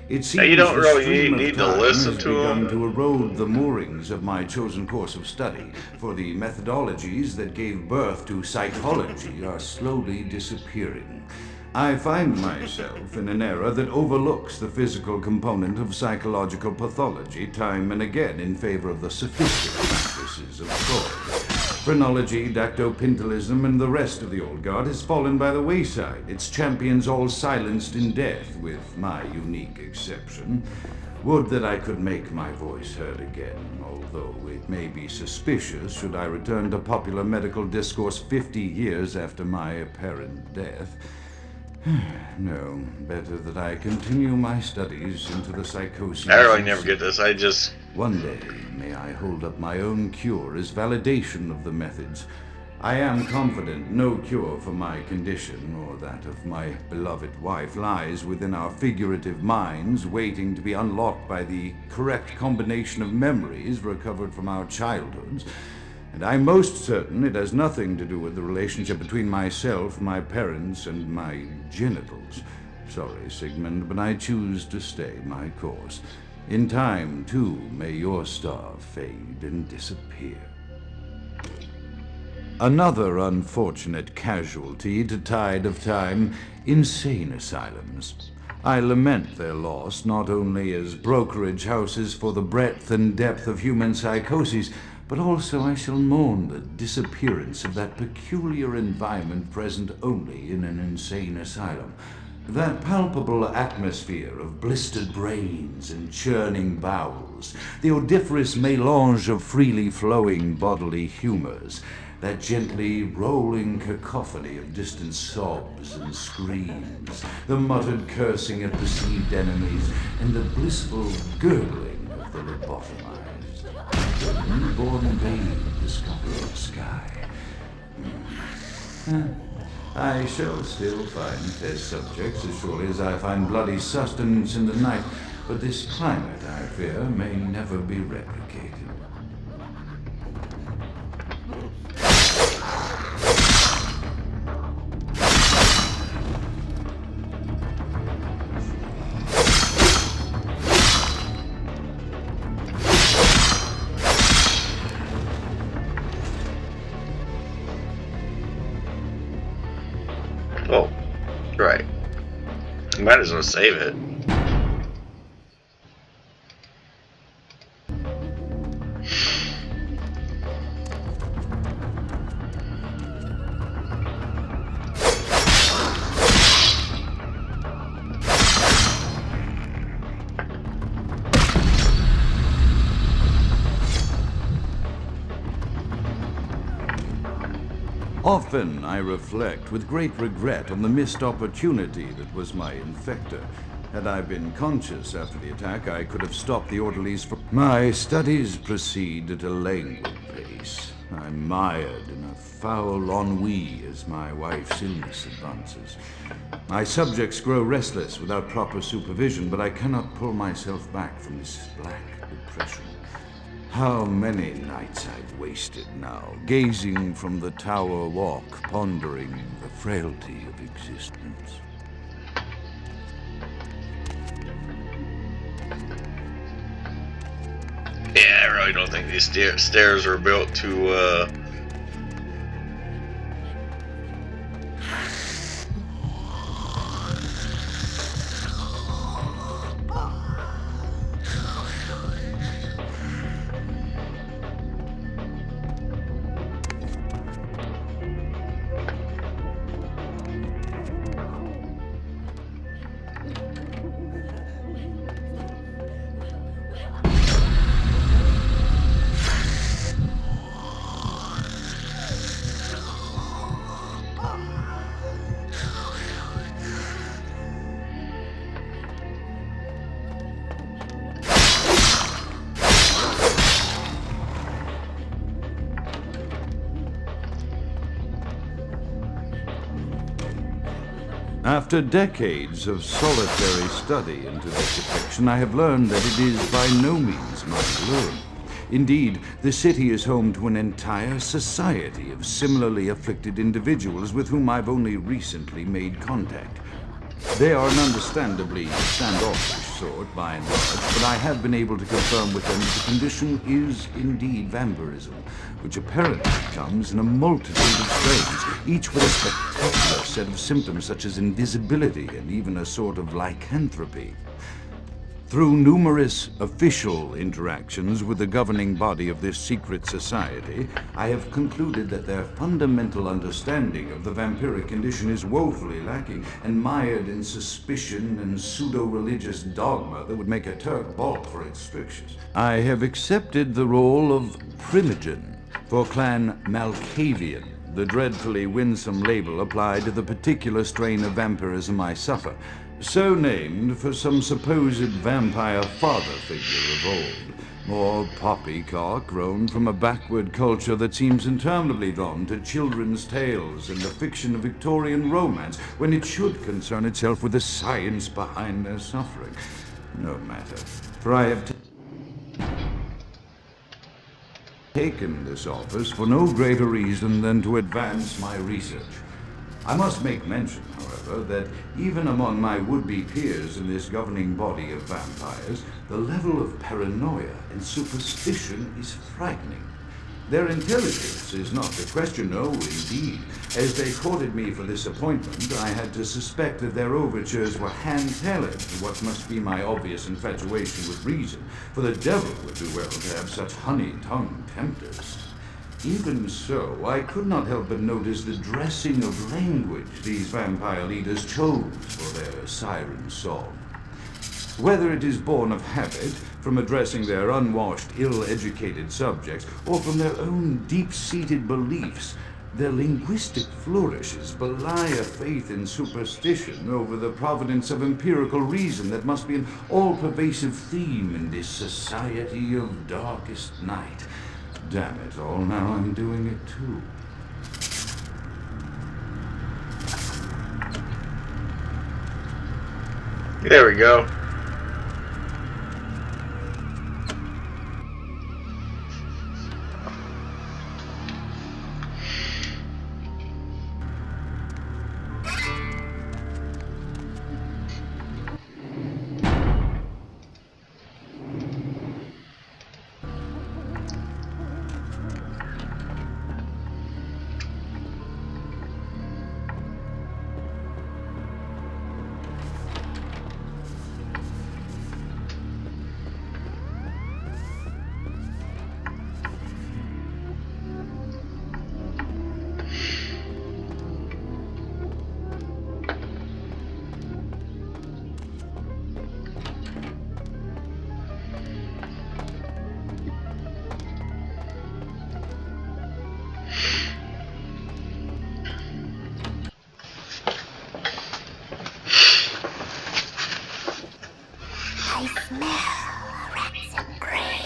It seems you don't the really stream of need to time listen has to begun him. to erode the moorings of my chosen course of study, for the methodologies that gave birth to psychology are slowly disappearing. I find myself in an era that overlooks the physical component of psychological pathology time and again in favor of the sophisticated practices of Freud. Phrenology, dactopintilism, and the rest of the old guard has fallen by the wayside, its champions all silenced in death, with my unique exception. Would that I could make my voice heard again, although it may be suspicious should I return to popular medical discourse 50 years after my apparent death. No, better that I continue my studies into the psychosis. I really never get this. One day, may I hold up my own cure as validation of the methods. I am confident no cure for my condition, or that of my beloved wife, lies within our figurative minds, waiting to be unlocked by the correct combination of memories recovered from our childhoods. And I'm most certain it has nothing to do with the relationship between myself, my parents, and my genitals. Sorry, Sigmund, but I choose to stay my course. In time, too, may your star fade and disappear. Another unfortunate casualty to tide of time, insane asylums. I lament their loss not only as brokerage houses for the breadth and depth of human psychoses, but also I shall mourn the disappearance of that peculiar environment present only in an insane asylum. That palpable atmosphere of blistered brains and churning bowels, the odoriferous melange of freely flowing bodily humors, that gently rolling cacophony of distant sobs and screams, the muttered cursing of perceived enemies, and the blissful gurgling of the lobotomized. The newborn babe discovering the sky. I shall still find test subjects as surely as I find bloody sustenance in the night, but this climate, I fear, may never be replicated. Oh, right. Might as well save it. Often I reflect with great regret on the missed opportunity that was my infector. Had I been conscious after the attack, I could have stopped the orderlies from... My studies proceed at a languid pace. I'm mired in a foul ennui as my wife's illness advances. My subjects grow restless without proper supervision, but I cannot pull myself back from this black depression. How many nights I've wasted now, gazing from the tower walk, pondering the frailty of existence. Yeah, I really don't think these stairs are built to, After decades of solitary study into this affliction, I have learned that it is by no means mine alone. Indeed, the city is home to an entire society of similarly afflicted individuals with whom I've only recently made contact. They are an understandably standoffish sort, by and large, but I have been able to confirm with them that the condition is indeed vampirism, which apparently comes in a multitude of strains, each with a spectacular set of symptoms such as invisibility and even a sort of lycanthropy. Through numerous official interactions with the governing body of this secret society, I have concluded that their fundamental understanding of the vampiric condition is woefully lacking and mired in suspicion and pseudo-religious dogma that would make a Turk balk for its strictures. I have accepted the role of Primogen for Clan Malkavian, the dreadfully winsome label applied to the particular strain of vampirism I suffer, so named for some supposed vampire father figure of old, or poppycock grown from a backward culture that seems interminably drawn to children's tales and the fiction of Victorian romance, when it should concern itself with the science behind their suffering. No matter, for I have taken this office for no greater reason than to advance my research. I must make mention, however, that even among my would-be peers in this governing body of vampires, the level of paranoia and superstition is frightening. Their intelligence is not the question, no, indeed. As they courted me for this appointment, I had to suspect that their overtures were hand-tailored to what must be my obvious infatuation with reason, for the devil would do well to have such honey-tongued tempters. Even so, I could not help but notice the dressing of language these vampire leaders chose for their siren song. Whether it is born of habit, from addressing their unwashed, ill-educated subjects, or from their own deep-seated beliefs, their linguistic flourishes belie a faith in superstition over the providence of empirical reason that must be an all-pervasive theme in this society of darkest night. Damn it all, now I'm doing it too. There we go. I smell rats and grave.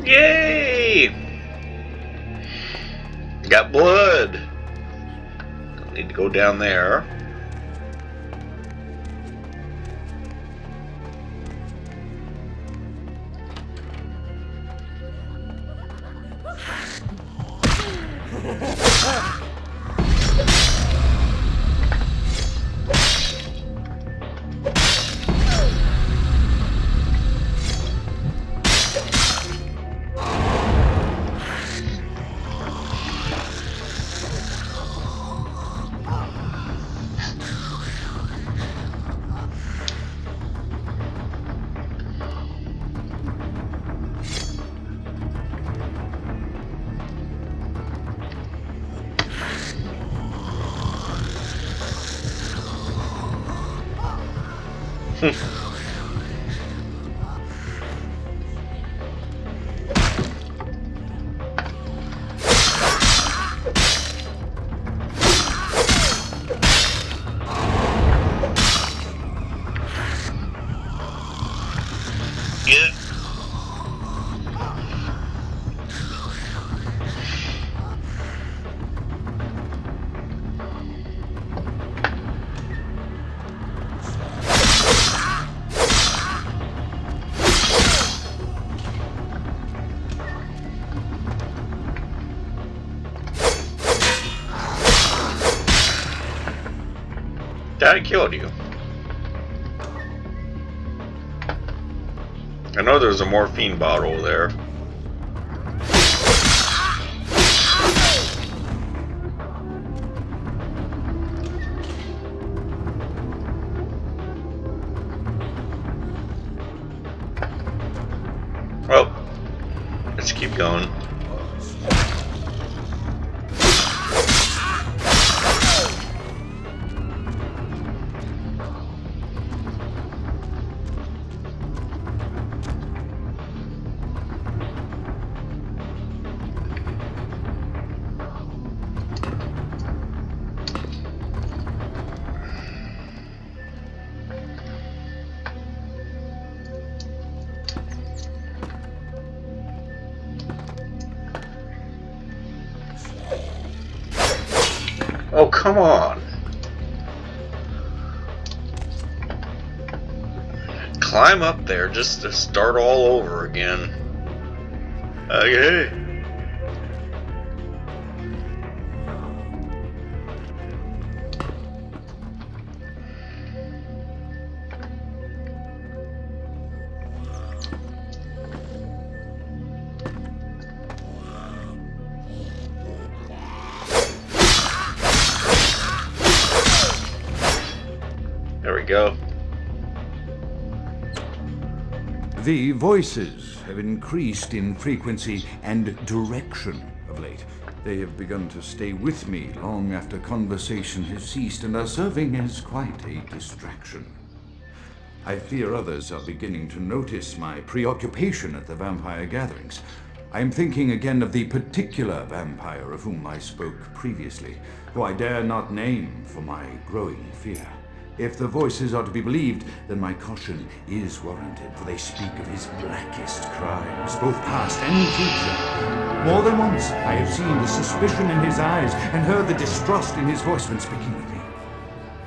Yay! Got blood. Don't need to go down there. I killed you. I know there's a morphine bottle there. Well, let's keep going. Oh, come on. Climb up there just to start all over again. Okay. There we go. The voices have increased in frequency and direction of late. They have begun to stay with me long after conversation has ceased and are serving as quite a distraction. I fear others are beginning to notice my preoccupation at the vampire gatherings. I am thinking again of the particular vampire of whom I spoke previously, who I dare not name for my growing fear. If the voices are to be believed, then my caution is warranted, for they speak of his blackest crimes, both past and future. More than once, I have seen the suspicion in his eyes and heard the distrust in his voice when speaking with me.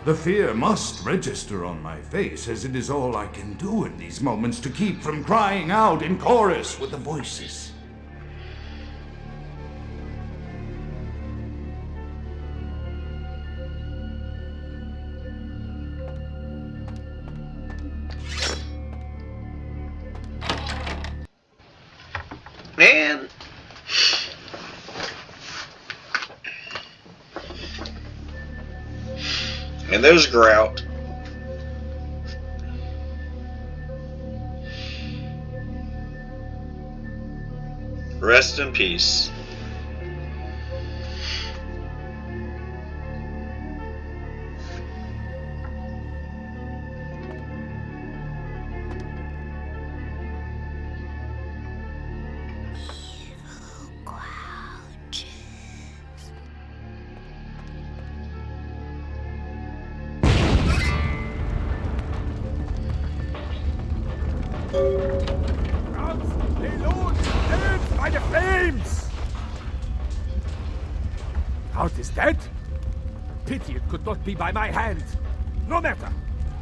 The fear must register on my face, as it is all I can do in these moments to keep from crying out in chorus with the voices. Man. And there's Grout. Rest in peace. By the flames! Grout is dead? Pity it could not be by my hand. No matter.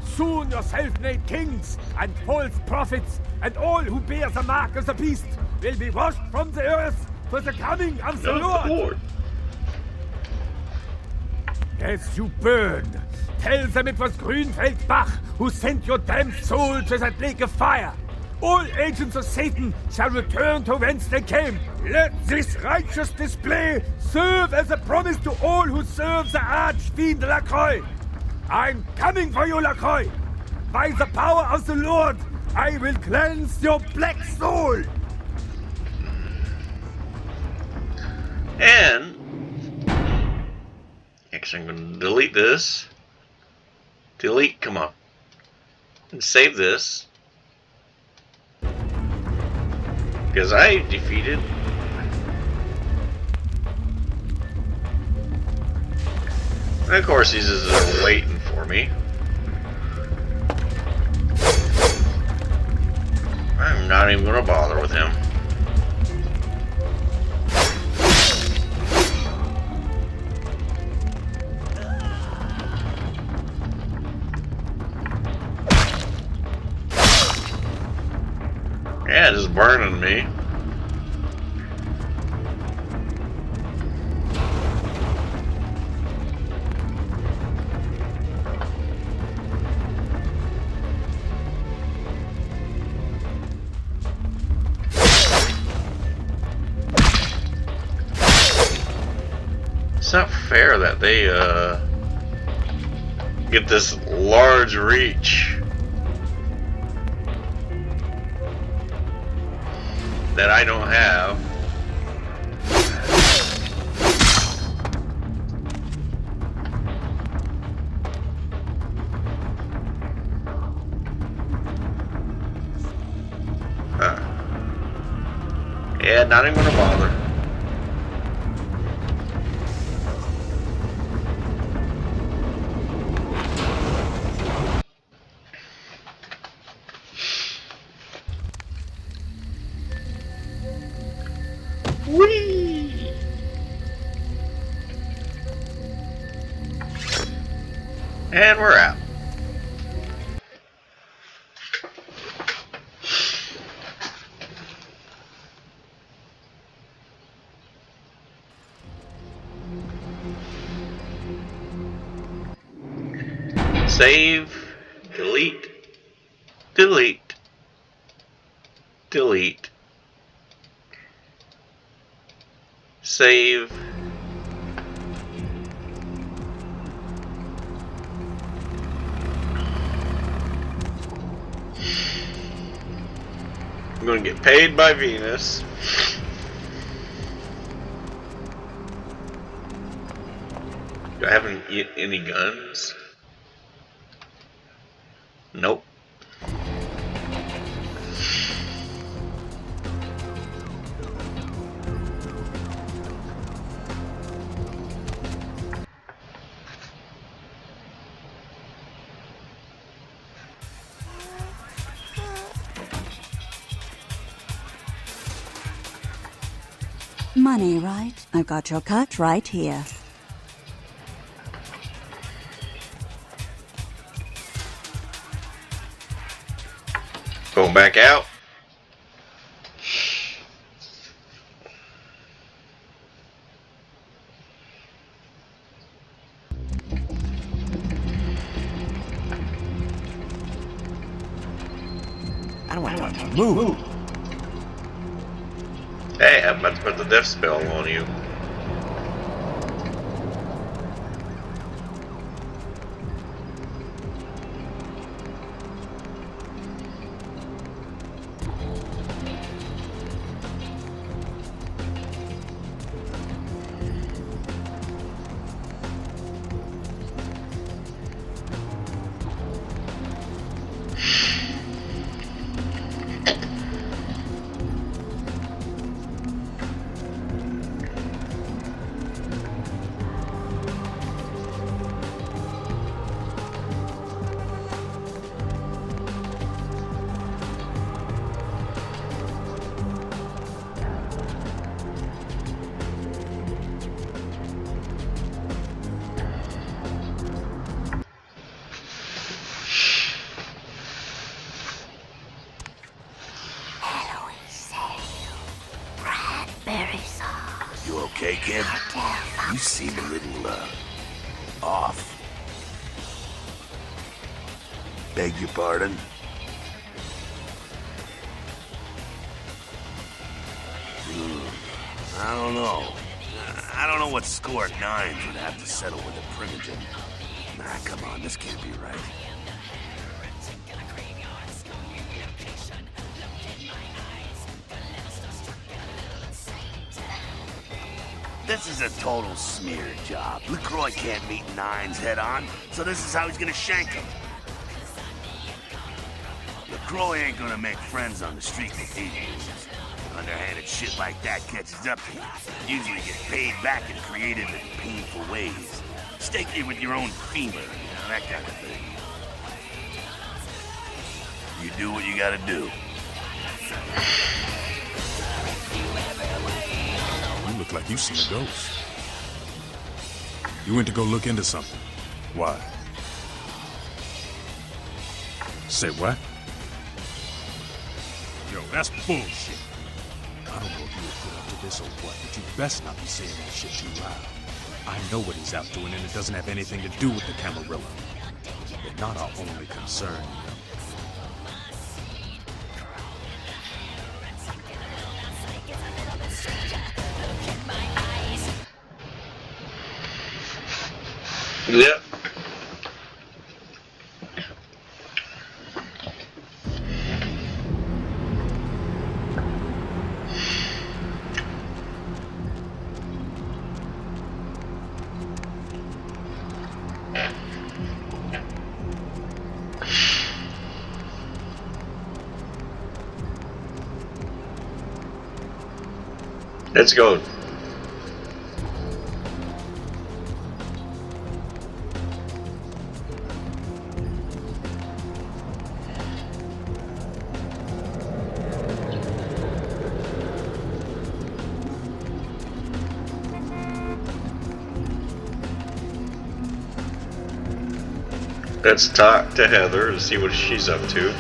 Soon your self-made kings and false prophets and all who bear the mark of the beast will be washed from the earth for the coming of the Lord. As you burn, tell them it was Grünfeld Bach who sent your damned soul to that lake of fire. All agents of Satan shall return to whence they came. Let this righteous display serve as a promise to all who serve the Archfiend Lacroix. I'm coming for you, Lacroix. By the power of the Lord, I will cleanse your black soul. And actually, I'm going to delete this. Delete, come on. And save this. Because I defeated. And of course, he's just there waiting for me. I'm not even going to bother with him. Yeah, just burning me. It's not fair that they get this large reach that I don't have. Yeah, not even gonna bother. Whee! And we're out. Save, delete, delete, delete, save, I'm going to get paid by Venus. Do I have any guns? Nope. Money, right? I've got your cut right here. Going back out. I don't want to talk to you. Move. Hey, I'm about to put the death spell on you. You okay, kid? You seem a little, off. Beg your pardon? I don't know. I don't know what score nines would have to settle with a primogen. Nah, come on, this can't be right. This is a total smear job. LaCroix can't meet nines head on, so this is how he's gonna shank them. LaCroix ain't gonna make friends on the street with these dudes. Underhanded shit like that catches up to you. Usually get paid back in creative and painful ways. Stake you with your own femur, you know, that kind of thing. You do what you gotta do. You look like you seen a ghost. You went to go look into something. Why? Say what? Yo, that's bullshit. I don't know if you were put up to this or what, but you best not be saying that shit too loud. I know what he's out doing, and it doesn't have anything to do with the Camarilla. But not our only concern, you know. Yep. Let's go. Let's talk to Heather to see what she's up to.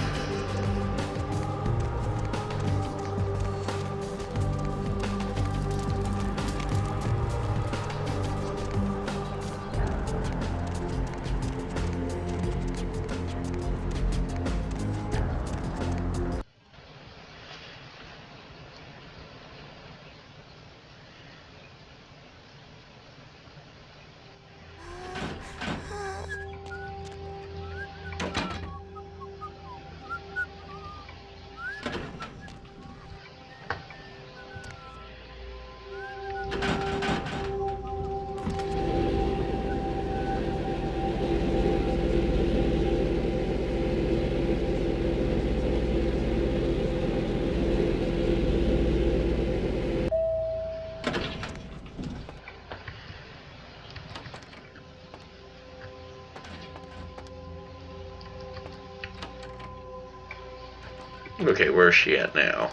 Okay, where's she at now?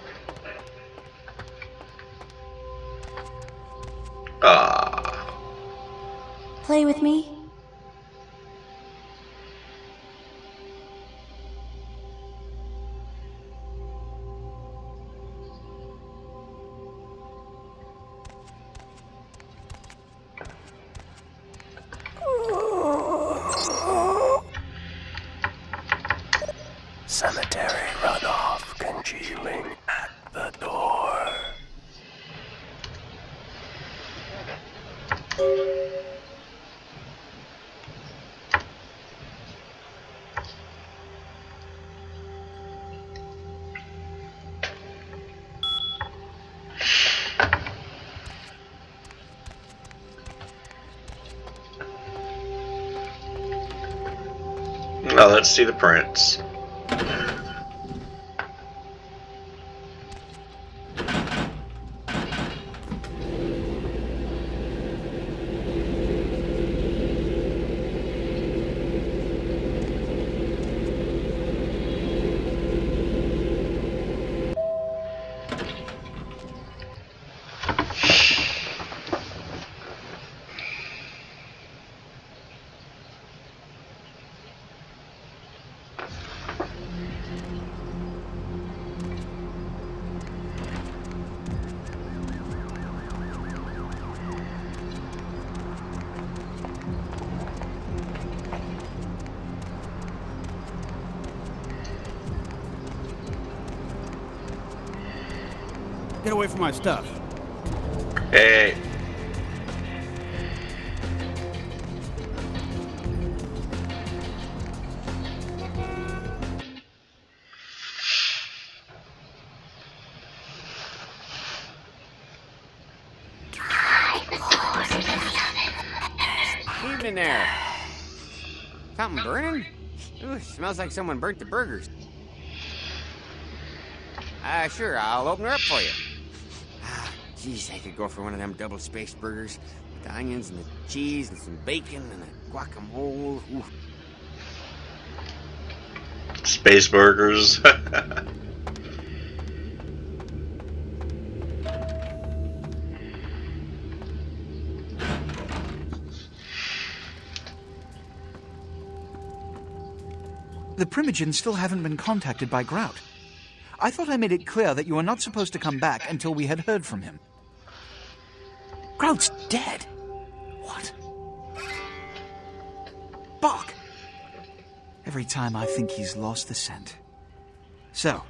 Ah. Play with me? Cemetery runoff congealing at the door. Now let's see the prints. Get away from my stuff. Hey. Evening there. Something burning? Ooh, smells like someone burnt the burgers. Sure, I'll open her up for you. Jeez, I could go for one of them double-spaced burgers with the onions and the cheese and some bacon and a guacamole. Ooh. Space burgers. The Primogens still haven't been contacted by Grout. I thought I made it clear that you were not supposed to come back until we had heard from him. Grout's dead. What? Bok! Every time I think he's lost the scent. So,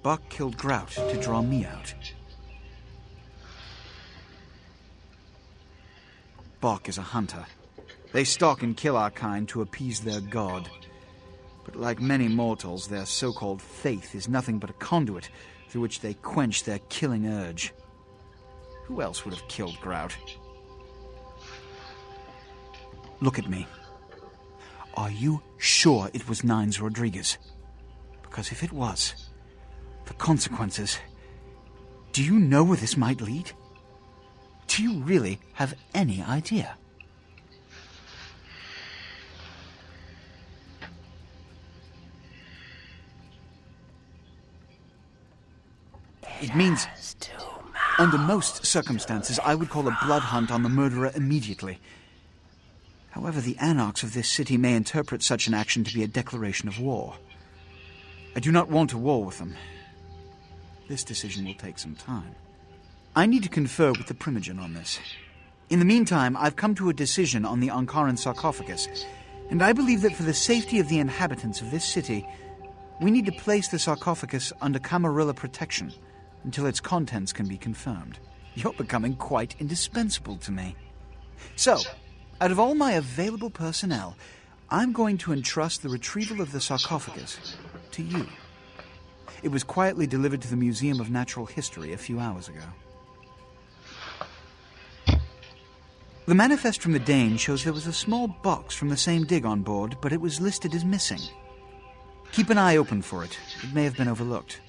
Bok killed Grout to draw me out. Bok is a hunter. They stalk and kill our kind to appease their god. But like many mortals, their so-called faith is nothing but a conduit through which they quench their killing urge. Who else would have killed Grout? Look at me. Are you sure it was Nines Rodriguez? Because if it was, the consequences... Do you know where this might lead? Do you really have any idea? It means, under most circumstances, I would call a blood hunt on the murderer immediately. However, the anarchs of this city may interpret such an action to be a declaration of war. I do not want a war with them. This decision will take some time. I need to confer with the Primogen on this. In the meantime, I've come to a decision on the Ankaran Sarcophagus, and I believe that for the safety of the inhabitants of this city, we need to place the sarcophagus under Camarilla protection until its contents can be confirmed. You're becoming quite indispensable to me. So, out of all my available personnel, I'm going to entrust the retrieval of the sarcophagus to you. It was quietly delivered to the Museum of Natural History a few hours ago. The manifest from the Dane shows there was a small box from the same dig on board, but it was listed as missing. Keep an eye open for it. It may have been overlooked.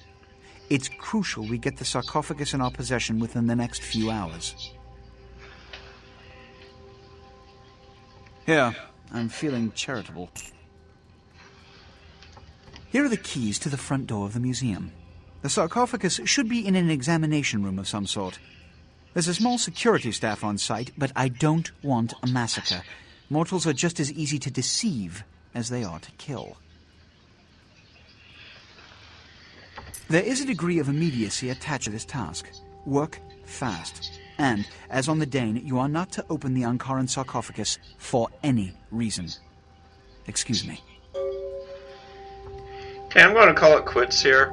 It's crucial we get the sarcophagus in our possession within the next few hours. Here, I'm feeling charitable. Here are the keys to the front door of the museum. The sarcophagus should be in an examination room of some sort. There's a small security staff on site, but I don't want a massacre. Mortals are just as easy to deceive as they are to kill. There is a degree of immediacy attached to this task. Work fast. And, as on the Dane, you are not to open the Ankaran sarcophagus for any reason. Excuse me. Okay, I'm going to call it quits here,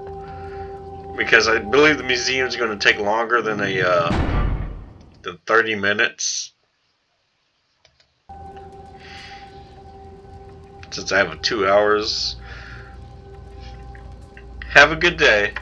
because I believe the museum's going to take longer than than 30 minutes. Since I have 2 hours. Have a good day.